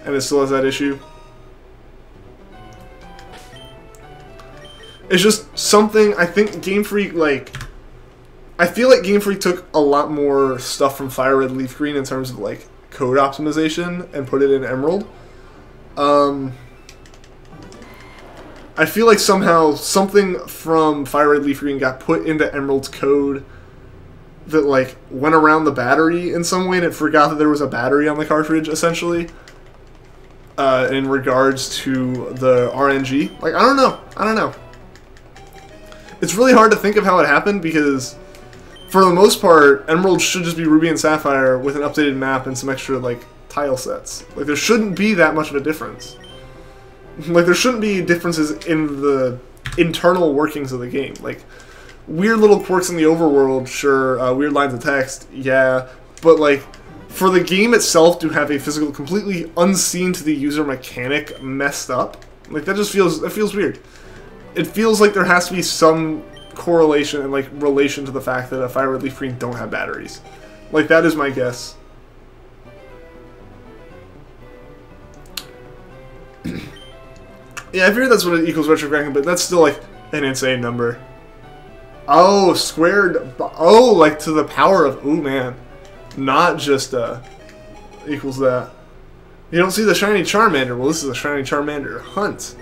and it still has that issue. It's just something, I think Game Freak, like, I feel like Game Freak took a lot more stuff from Fire Red Leaf Green in terms of, like, code optimization and put it in Emerald. I feel like somehow something from Fire Red Leaf Green got put into Emerald's code that, like, went around the battery in some way, and it forgot that there was a battery on the cartridge, essentially, in regards to the RNG. Like, I don't know. It's really hard to think of how it happened, because for the most part, Emerald should just be Ruby and Sapphire with an updated map and some extra, like, tile sets. Like, there shouldn't be that much of a difference. Like, there shouldn't be differences in the internal workings of the game. Like, weird little quirks in the overworld, sure, weird lines of text, yeah, but, like, for the game itself to have a physical, completely unseen to the user mechanic messed up, like, that just feels, it feels weird. It feels like there has to be some correlation and, like, relation to the fact that Fire Red Leaf Green don't have batteries. Like, that is my guess. Yeah, I figured that's what it equals retro cracking, but that's still, like, an insane number. Oh, squared. Oh, like, to the power of, ooh, man. Not just, equals that. You don't see the shiny Charmander. Well, this is a shiny Charmander hunt.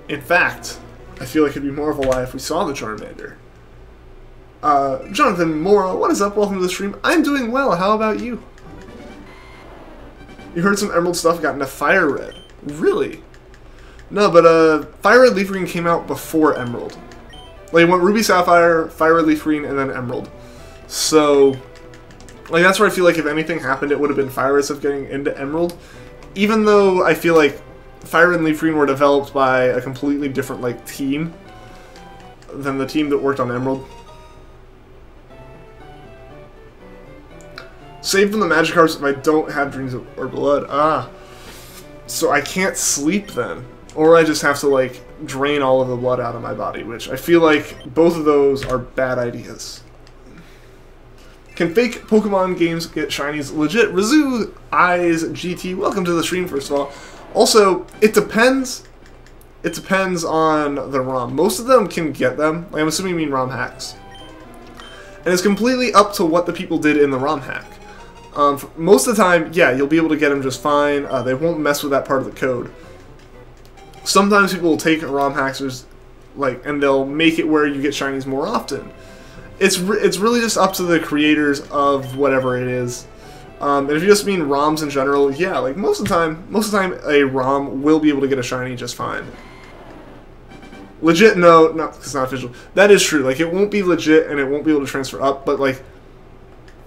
In fact, I feel like it'd be more of a lie if we saw the Charmander. Jonathan Mora, what is up? Welcome to the stream. I'm doing well. How about you? You heard some Emerald stuff got into Fire Red. Really? No, but Fire Red Leaf Green came out before Emerald. Like, it went Ruby Sapphire, Fire Red Leaf Green, and then Emerald. So, like, that's where I feel like if anything happened, it would have been Fire Red stuff getting into Emerald. Even though I feel like Fire Red and Leaf Green were developed by a completely different, like, team than the team that worked on Emerald. Save from the Magikarps if I don't have Dreams or Blood. Ah. So I can't sleep then. Or I just have to, like, drain all of the blood out of my body, which I feel like both of those are bad ideas. Can fake Pokemon games get shinies legit? Rizzu Eyes GT, welcome to the stream, first of all. Also, it depends. It depends on the ROM. Most of them can get them. Like, I'm assuming you mean ROM hacks. And it's completely up to what the people did in the ROM hack. Most of the time, yeah, you'll be able to get them just fine. They won't mess with that part of the code. Sometimes people will take ROM hacks, like, and they'll make it where you get shinies more often. It's really just up to the creators of whatever it is. And if you just mean ROMs in general, yeah, like most of the time a ROM will be able to get a shiny just fine. Legit, no, not because it's not official. That is true. Like it won't be legit and it won't be able to transfer up, but like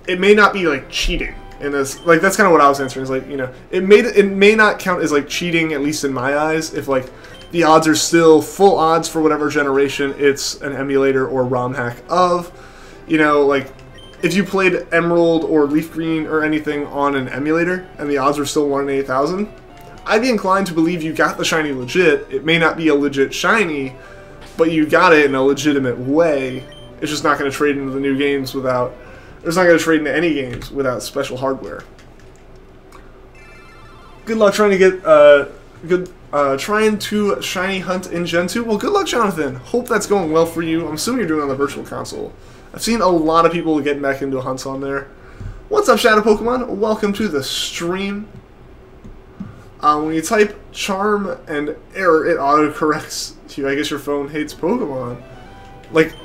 it may not be like cheating. And like that's kind of what I was answering. Is like, you know, it may not count as like cheating, at least in my eyes, if like the odds are still full odds for whatever generation it's an emulator or ROM hack of. You know, like if you played Emerald or Leafgreen or anything on an emulator and the odds were still 1 in 8,000, I'd be inclined to believe you got the shiny legit. It may not be a legit shiny, but you got it in a legitimate way. It's just not going to trade into the new games without. It's not going to trade into any games without special hardware. Good luck trying to get trying to shiny hunt in Gen 2. Well, good luck, Jonathan. Hope that's going well for you. I'm assuming you're doing it on the Virtual Console. I've seen a lot of people getting back into hunts on there. What's up, Shadow Pokemon? Welcome to the stream. When you type charm and error, it auto-corrects to you. I guess your phone hates Pokemon. Like,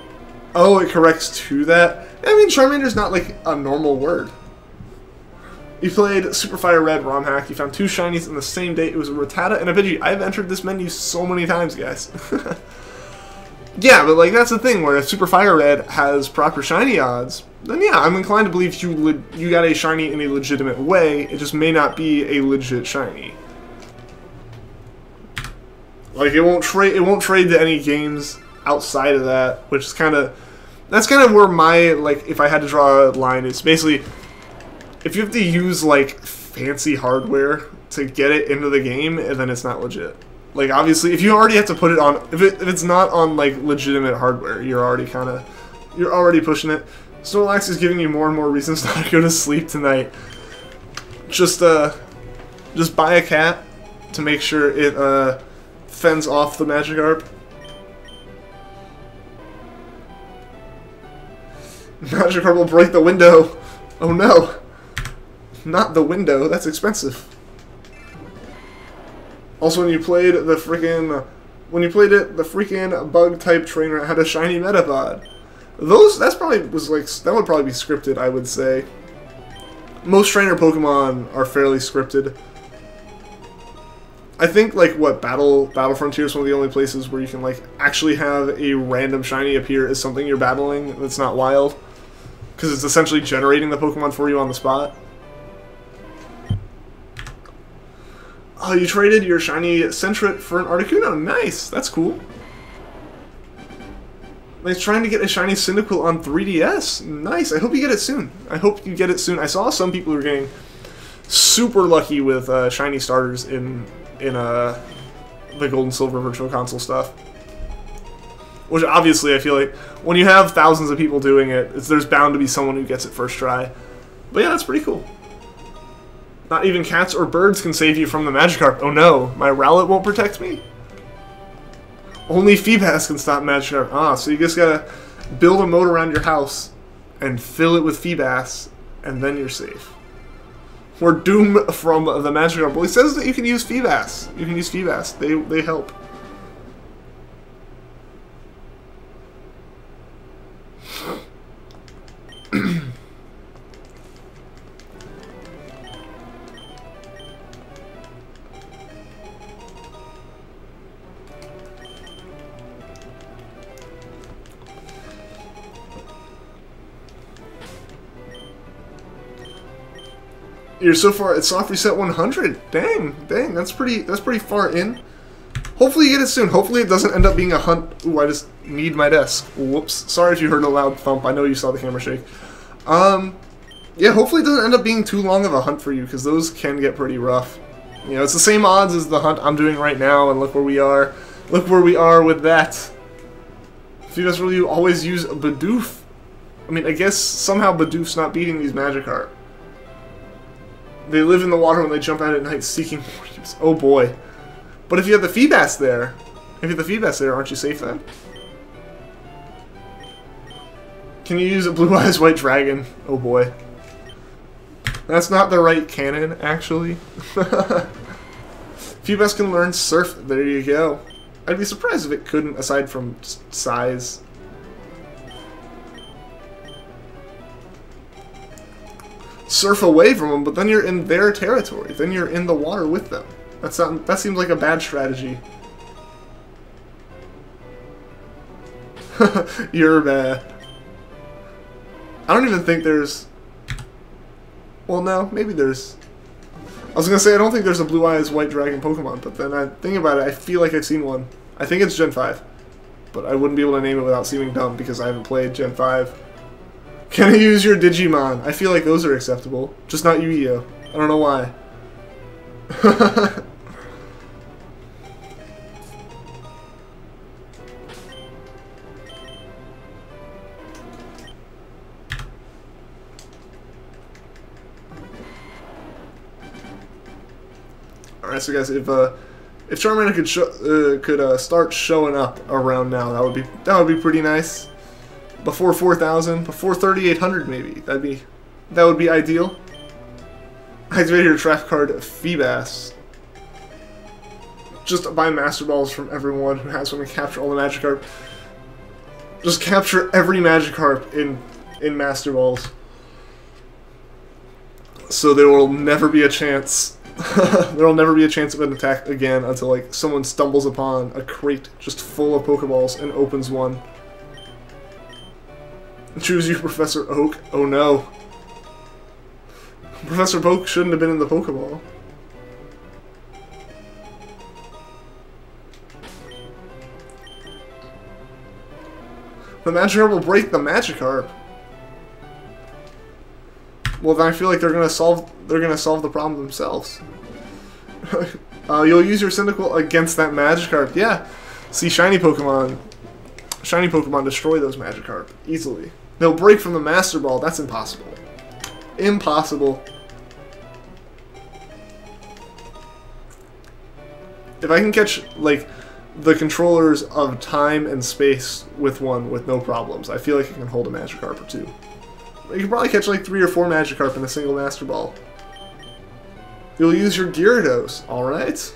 oh, it corrects to that? I mean, Charmander's not like a normal word. You played Super Fire Red ROM hack. You found 2 shinies in the same day. It was a Rattata and a Pidgey. I've entered this menu so many times, guys. Yeah, but like that's the thing, where if Super Fire Red has proper shiny odds, then yeah, I'm inclined to believe you got a shiny in a legitimate way. It just may not be a legit shiny. Like it won't trade to any games outside of that, which is that's kind of where my, like, if I had to draw a line, is basically if you have to use like fancy hardware to get it into the game, then it's not legit. Like obviously, if you already have to put it on, if it's not on like legitimate hardware, you're already pushing it. Snorlax is giving you more and more reasons not to go to sleep tonight. Just buy a cat to make sure it fends off the Magikarp. Magikarp will break the window. Oh no. Not the window, that's expensive. Also, the freaking bug type trainer had a shiny Metapod. That would probably be scripted, I would say. Most trainer Pokemon are fairly scripted. I think like Battle Frontier is one of the only places where you can like actually have a random shiny appear as something you're battling that's not wild, because it's essentially generating the Pokemon for you on the spot. Oh, you traded your shiny Sentret for an Articuno. Nice, that's cool. Like trying to get a shiny Cyndaquil on 3DS. Nice. I hope you get it soon. I saw some people who were getting super lucky with shiny starters in the Gold and Silver Virtual Console stuff. Which obviously I feel like when you have thousands of people doing it, there's bound to be someone who gets it first try. But yeah, that's pretty cool. Not even cats or birds can save you from the Magikarp. Oh no, my Rowlet won't protect me? Only Feebas can stop Magikarp. Ah, so you just gotta build a moat around your house and fill it with Feebas, and then you're safe. We're doomed from the Magikarp. Well, he says that you can use Feebas. You can use Feebas. They help. You're so far at soft reset 100. Dang, that's pretty far in. Hopefully you get it soon. Hopefully it doesn't end up being a hunt. Ooh, I just need my desk. Whoops. Sorry if you heard a loud thump. I know you saw the camera shake. Yeah, hopefully it doesn't end up being too long of a hunt for you, because those can get pretty rough. You know, it's the same odds as the hunt I'm doing right now, and look where we are. Look where we are with that. If you guys really always use Bidoof. I mean, I guess somehow Bidoof's not beating these Magikarp. They live in the water when they jump out at night seeking more use. Oh boy. But if you have the Feebas there, aren't you safe then? Can you use a Blue Eyes White Dragon? Oh boy. That's not the right canon, actually. Feebas can learn Surf. There you go. I'd be surprised if it couldn't, aside from just size. surf away from them, but then you're in their territory. Then you're in the water with them. That seems like a bad strategy. You're bad. I don't even think there's... Well, no, maybe there's... I was gonna say, I don't think there's a Blue Eyes White Dragon Pokemon, but then I think about it, I feel like I've seen one. I think it's Gen 5. But I wouldn't be able to name it without seeming dumb, because I haven't played Gen 5. Can I use your Digimon? I feel like those are acceptable. Just not Yu-Gi-Oh! I don't know why. Alright, so guys, if Charmander could start showing up around now, that would be pretty nice. Before 4,000, before 3,800 maybe. That would be ideal. Activate your draft card Feebas. Just buy Master Balls from everyone who has one and capture all the Magikarp. Just capture every Magikarp in Master Balls. So there will never be a chance. There will never be a chance of an attack again until like someone stumbles upon a crate just full of Pokeballs and opens one. Choose you, Professor Oak. Oh no. Professor Oak shouldn't have been in the Pokeball. The Magikarp will break the Magikarp. Well, then I feel like they're gonna solve the problem themselves. You'll use your Cyndaquil against that Magikarp. Yeah. See, shiny Pokemon destroy those Magikarp easily. They'll break from the Master Ball. That's impossible. Impossible. If I can catch, like, the controllers of time and space with one with no problems, I feel like I can hold a Magikarp or two. You can probably catch, like, 3 or 4 Magikarp in a single Master Ball. You'll use your Gyarados, alright?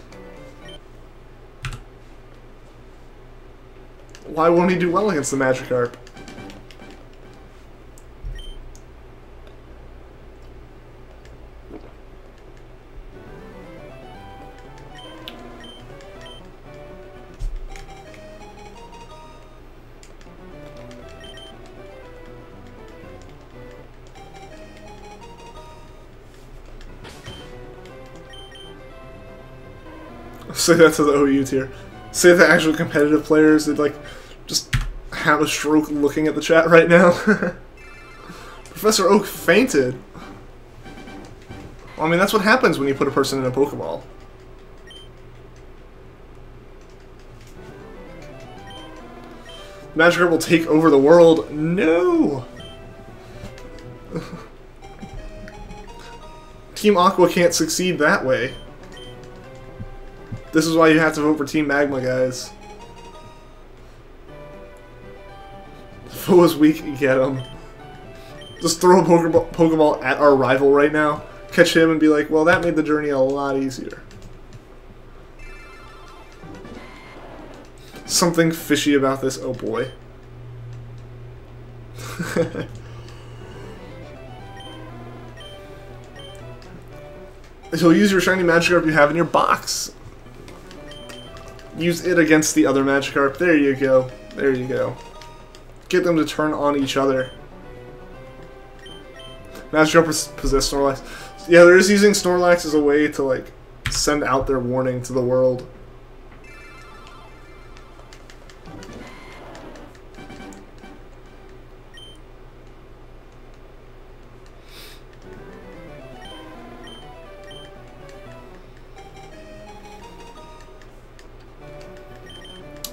Why won't he do well against the Magikarp? Say that to the OU tier. Say the actual competitive players that like just have a stroke looking at the chat right now. Professor Oak fainted. Well, I mean, that's what happens when you put a person in a Pokeball. Magikarp will take over the world. No! Team Aqua can't succeed that way. This is why you have to vote for Team Magma, guys. Foe is weak, get him. Just throw a Pokeball at our rival right now, catch him and be like, well, that made the journey a lot easier. Something fishy about this, oh boy. So use your shiny Magikarp you have in your box. Use it against the other Magikarp. There you go. There you go. Get them to turn on each other. Magikarp possess Snorlax. Yeah, they're just using Snorlax as a way to, like, send out their warning to the world.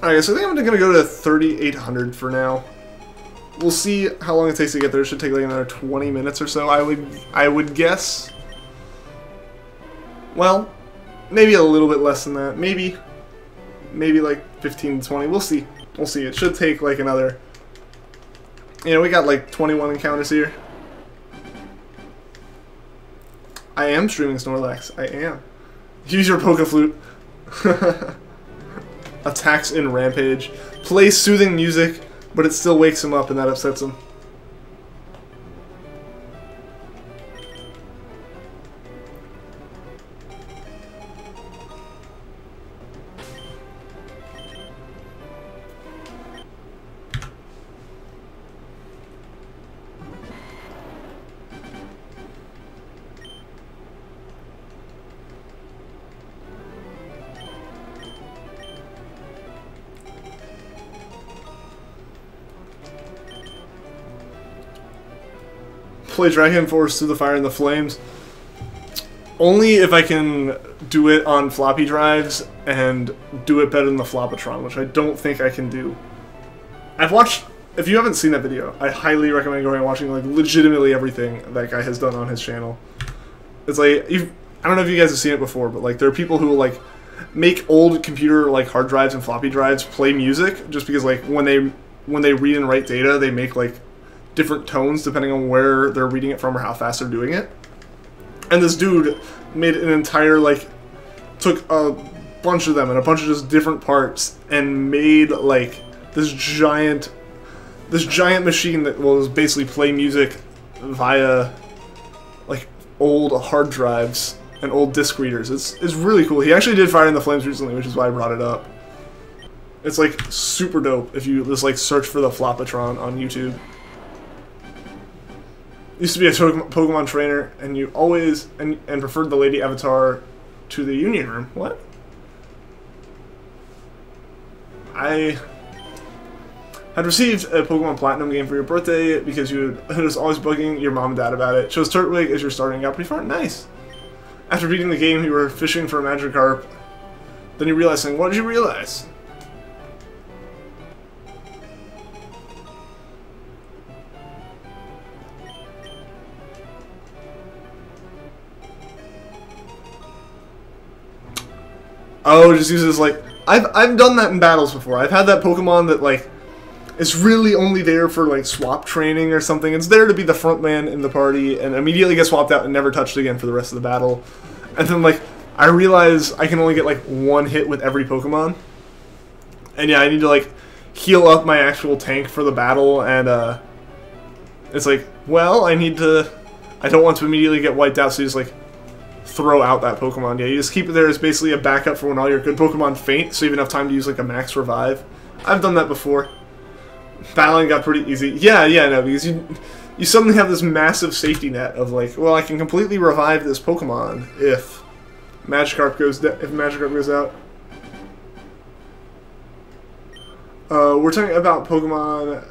Alright, so I think I'm going to go to 3,800 for now. We'll see how long it takes to get there. It should take like another 20 minutes or so, I would guess. Well, maybe a little bit less than that. Maybe like 15 to 20. We'll see. We'll see. It should take like another... You know, we got like 21 encounters here. I am streaming Snorlax. I am. Use your Poké Flute. Attacks in Rampage. Plays soothing music, but it still wakes him up and that upsets him. play Dragon Force Through the Fire and the Flames only if I can do it on floppy drives and do it better than the Flopatron, which I don't think I can do. I've watched... If you haven't seen that video, I highly recommend going and watching like legitimately everything that guy has done on his channel. It's like, I don't know if you guys have seen it before, but like there are people who will like make old computer like hard drives and floppy drives play music just because like when they read and write data, they make like different tones depending on where they're reading it from or how fast they're doing it. And this dude made an entire, like, took a bunch of them and a bunch of just different parts and made, like, this giant machine that will basically play music via, like, old hard drives and old disc readers. It's really cool. He actually did Fire in the Flames recently, which is why I brought it up. It's, like, super dope if you just, like, search for the Flopatron on YouTube. Used to be a Pokemon trainer, and you always and preferred the Lady Avatar to the Union Room. What? I had received a Pokemon Platinum game for your birthday because you was always bugging your mom and dad about it. Chose Turtwig as your starting out pretty far. Nice. After beating the game, you were fishing for a Magikarp. Then you realized something. What did you realize? Oh, just use this like I've done that in battles before. I've had that Pokemon that like is really only there for like swap training or something. It's there to be the front man in the party and immediately get swapped out and never touched again for the rest of the battle. And then like I realize I can only get like one hit with every Pokemon. And yeah, I need to like heal up my actual tank for the battle and it's like, well, I don't want to immediately get wiped out, so you just like throw out that Pokemon. Yeah, you just keep it there as basically a backup for when all your good Pokemon faint, so you even have time to use like a max revive. I've done that before. Battling got pretty easy. Yeah, no, because you suddenly have this massive safety net of like, well, I can completely revive this Pokemon if Magikarp goes out. We're talking about Pokemon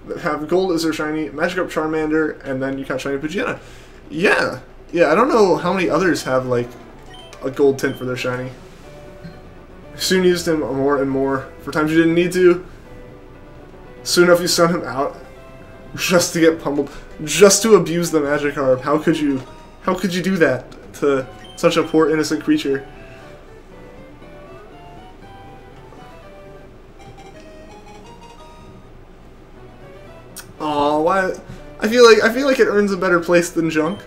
that have gold as their shiny, Magikarp, Charmander, and then you catch shiny Poochyena. Yeah, I don't know how many others have, like, a gold tint for their shiny. Soon used him more and more for times you didn't need to. Soon enough you sent him out just to get pummeled, just to abuse the Magikarp. How could you do that to such a poor innocent creature? Aw, why? I feel like it earns a better place than junk.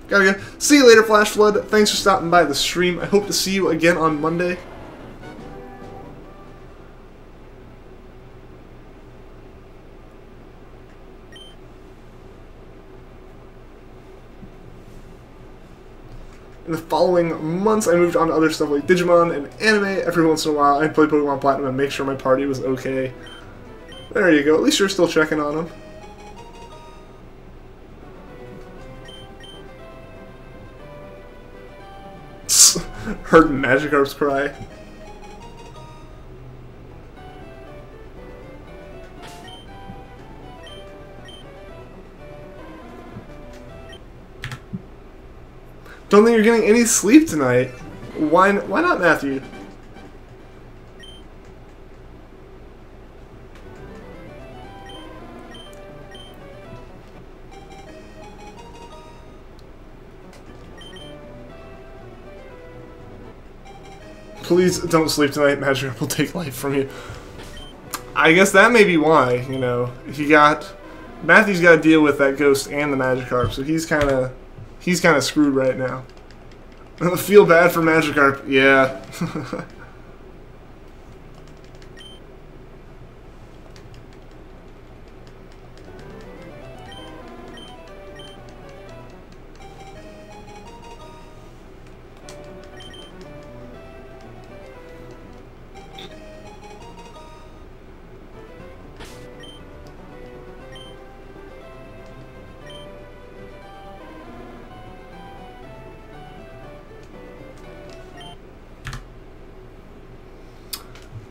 Gotta go. See you later, Flash Flood. Thanks for stopping by the stream. I hope to see you again on Monday. In the following months, I moved on to other stuff like Digimon and anime. Every once in a while, I'd play Pokemon Platinum and make sure my party was okay. There you go. At least you're still checking on them. Heard Magikarp's cry. Don't think you're getting any sleep tonight. Why not, Matthew? Please don't sleep tonight. Magikarp will take life from you. I guess that may be why, you know. Matthew's got to deal with that ghost and the Magikarp, so he's kind of screwed right now. I feel bad for Magikarp. Yeah.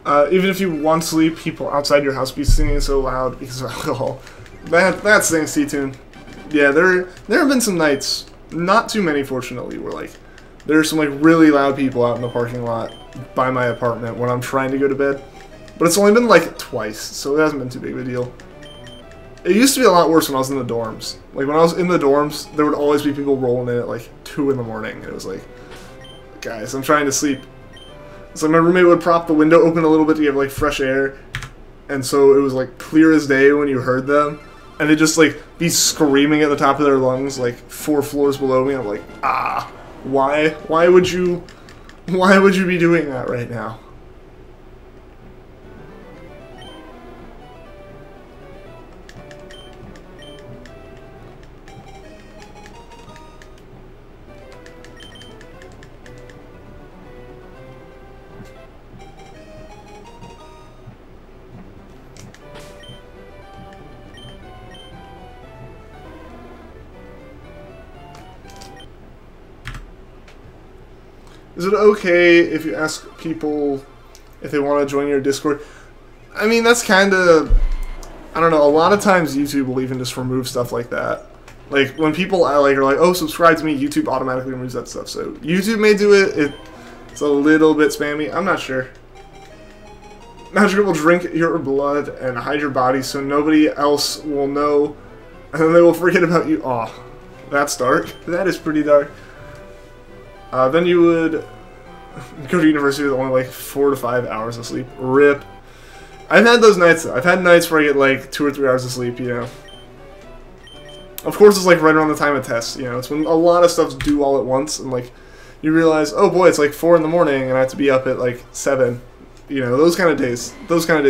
Even if you want to sleep, people outside your house be singing so loud because of alcohol. That stinks, C-Tune. Yeah, there have been some nights, not too many fortunately, where like there are some like really loud people out in the parking lot by my apartment when I'm trying to go to bed. But it's only been like twice, so it hasn't been too big of a deal. It used to be a lot worse when I was in the dorms. Like when I was in the dorms, there would always be people rolling in at like 2 in the morning. And it was like, guys, I'm trying to sleep. So my roommate would prop the window open a little bit to get like fresh air. And so it was like clear as day when you heard them. And they'd just like be screaming at the top of their lungs like 4 floors below me. I'm like, why would you be doing that right now? Is it okay if you ask people if they want to join your Discord? I mean, that's kind of... I don't know, a lot of times YouTube will even just remove stuff like that. Like, when people are like, oh, subscribe to me, YouTube automatically removes that stuff. So, YouTube may do it. It's a little bit spammy. I'm not sure. Magic will drink your blood and hide your body so nobody else will know. And then they will forget about you. Oh, that's dark. That is pretty dark. Then you would go to university with only like 4 to 5 hours of sleep. RIP. I've had those nights though. I've had nights where I get like 2 or 3 hours of sleep, you know. Of course it's like right around the time of tests, you know. It's when a lot of stuff's due all at once and like you realize, oh boy, it's like 4 in the morning and I have to be up at like 7. You know, those kind of days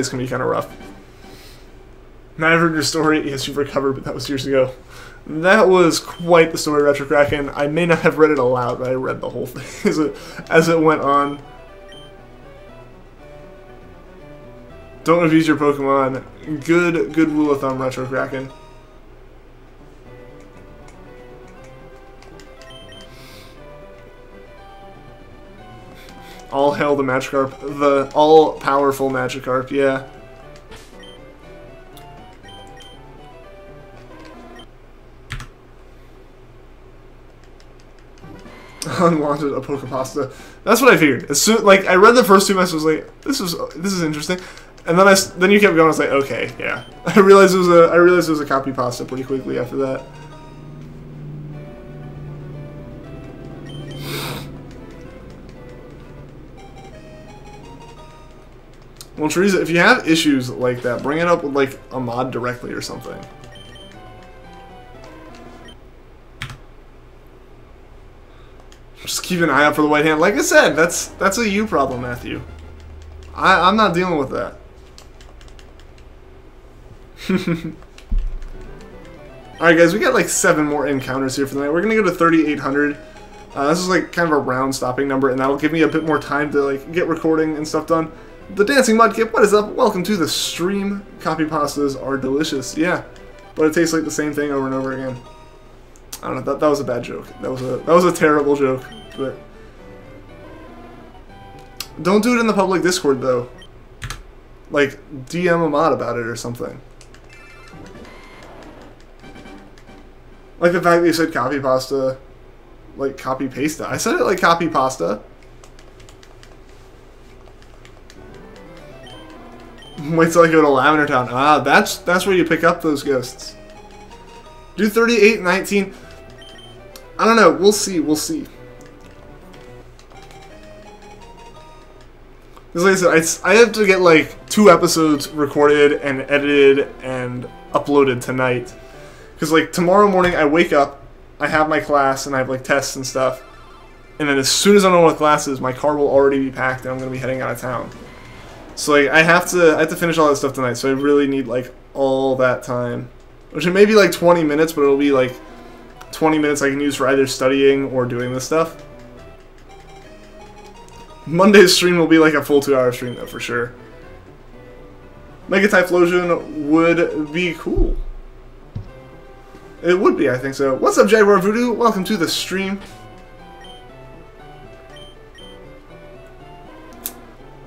can be kind of rough. Now I've heard your story. Yes, you've recovered, but that was years ago. That was quite the story, Retro Kraken. I may not have read it aloud, but I read the whole thing as it went on. Don't abuse your Pokemon. Good rule of thumb, Retro Kraken. All hail the Magikarp, the all-powerful Magikarp, yeah. Unwanted a Pokepasta. That's what I figured. As soon, like I read the first 2 messages, like this is interesting, and then you kept going. I was like, okay, yeah. I realized it was a copy pasta pretty quickly after that. Well, Teresa, if you have issues like that, bring it up with like a mod directly or something. Just keep an eye out for the white hand. Like I said, that's a you problem, Matthew. I'm not dealing with that. Alright guys, we got like 7 more encounters here for the night. We're gonna go to 3,800. This is like kind of a round stopping number, and that'll give me a bit more time to like get recording and stuff done. The Dancing Mudkip, what is up? Welcome to the stream. Copy pastas are delicious, yeah. But it tastes like the same thing over and over again. I don't know, that was a bad joke. That was a terrible joke, but don't do it in the public Discord though. Like DM a mod about it or something. Like the fact that you said copy pasta, like copy pasta. I said it like copy pasta. Wait till I go to Lavender Town. Ah, that's where you pick up those ghosts. Do 38, 19. I don't know. We'll see. We'll see. Because like I said, I have to get like 2 episodes recorded and edited and uploaded tonight. Because like tomorrow morning I wake up, I have my class and I have like tests and stuff. And then as soon as I'm done with classes, my car will already be packed and I'm going to be heading out of town. So like I have to finish all that stuff tonight. So I really need like all that time. Which it may be like 20 minutes, but it'll be like 20 minutes I can use for either studying or doing this stuff. Monday's stream will be like a full 2-hour stream though, for sure. Mega Typhlosion would be cool. It would be, I think so. What's up, Jaguar Voodoo? Welcome to the stream.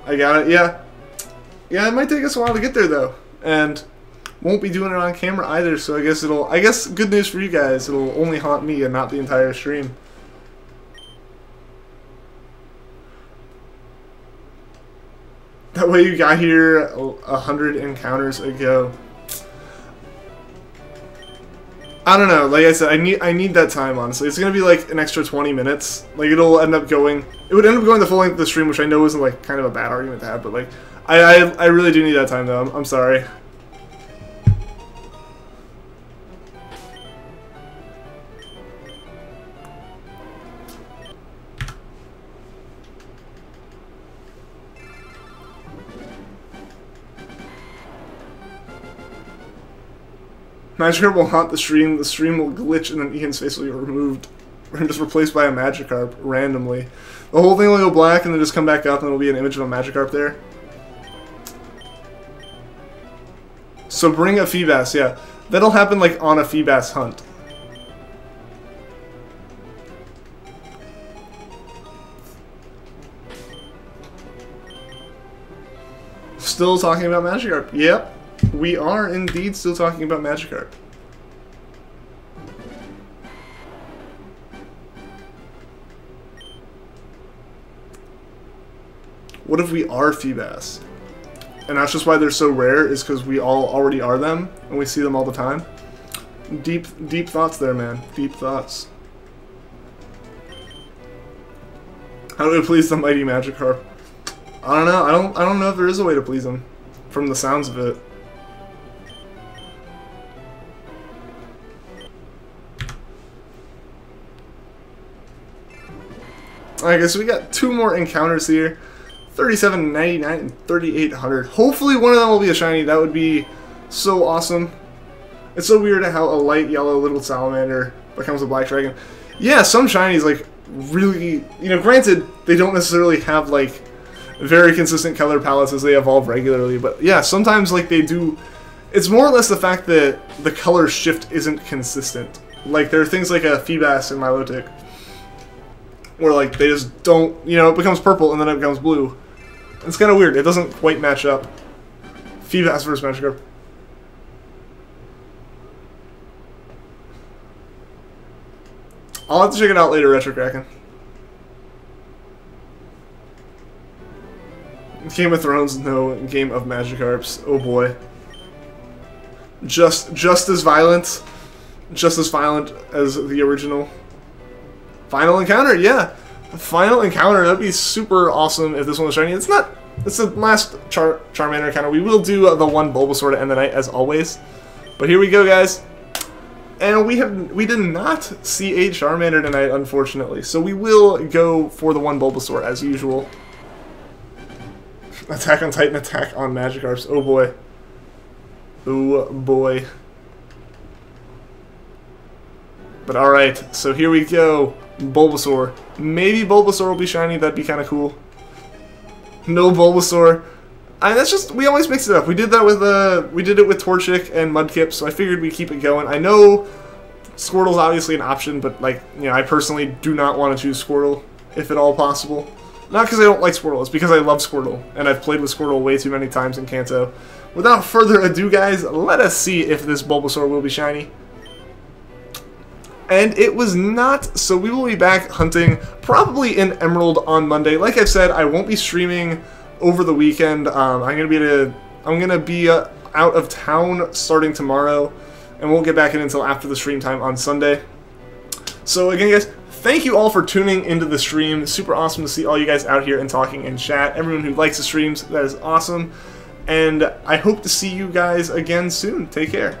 I got it, yeah. Yeah, it might take us a while to get there though, and won't be doing it on camera either. So I guess good news for you guys. It'll only haunt me and not the entire stream. That way you got here 100 encounters ago. I don't know. Like I said, I need that time. Honestly, it's gonna be like an extra 20 minutes. Like it would end up going the full length of the stream, which I know isn't like kind of a bad argument to have, but like I really do need that time though. I'm sorry. Magikarp will haunt the stream will glitch, and then Ian's face will get removed. And just replaced by a Magikarp, randomly. The whole thing will go black, and then just come back up, and there'll be an image of a Magikarp there. So bring a Feebas, yeah. That'll happen, like, on a Feebas hunt. Still talking about Magikarp. Yep. We are indeed still talking about Magikarp. What if we are Feebas? And that's just why they're so rare, is because we all already are them, and we see them all the time. Deep thoughts there, man. Deep thoughts. How do we please the mighty Magikarp? I don't know. I don't know if there is a way to please him, from the sounds of it. Alright guys, so we got 2 more encounters here. 3799 and 3800. Hopefully one of them will be a shiny. That would be so awesome. It's so weird how a light yellow little salamander becomes a black dragon. Yeah, some shinies, like, really, you know, granted, they don't necessarily have, like, very consistent color palettes as they evolve regularly, but yeah, sometimes, like, they do. It's more or less the fact that the color shift isn't consistent. Like, there are things like a Feebas and Milotic, where, like, they just don't, you know, it becomes purple and then it becomes blue. It's kind of weird. It doesn't quite match up. Feebas versus Magikarp. I'll have to check it out later, Retro Kraken. Game of Thrones, no game of Magikarps. Oh boy. Just as violent. Just as violent as the original. Final encounter, yeah. Final encounter, that'd be super awesome if this one was shiny. It's not. It's the last Charmander encounter. We will do the one Bulbasaur to end the night, as always. But here we go, guys. And we did not see a Charmander tonight, unfortunately. So we will go for the one Bulbasaur, as usual. Attack on Titan, attack on Magikarps. Oh boy. Oh boy. But alright, so here we go. Bulbasaur. Maybe Bulbasaur will be shiny, that'd be kind of cool. No Bulbasaur. That's just, we always mix it up. We did that with, we did it with Torchic and Mudkip, so I figured we'd keep it going. I know Squirtle's obviously an option, but, like, you know, I personally do not want to choose Squirtle, if at all possible. Not because I don't like Squirtle, it's because I love Squirtle, and I've played with Squirtle way too many times in Kanto. Without further ado, guys, let us see if this Bulbasaur will be shiny. And it was not, so we will be back hunting probably in Emerald on Monday. Like I said, I won't be streaming over the weekend. I'm gonna be out of town starting tomorrow, and won't get back in until after the stream time on Sunday. So again, guys, thank you all for tuning into the stream. Super awesome to see all you guys out here and talking in chat. Everyone who likes the streams, that is awesome. And I hope to see you guys again soon. Take care.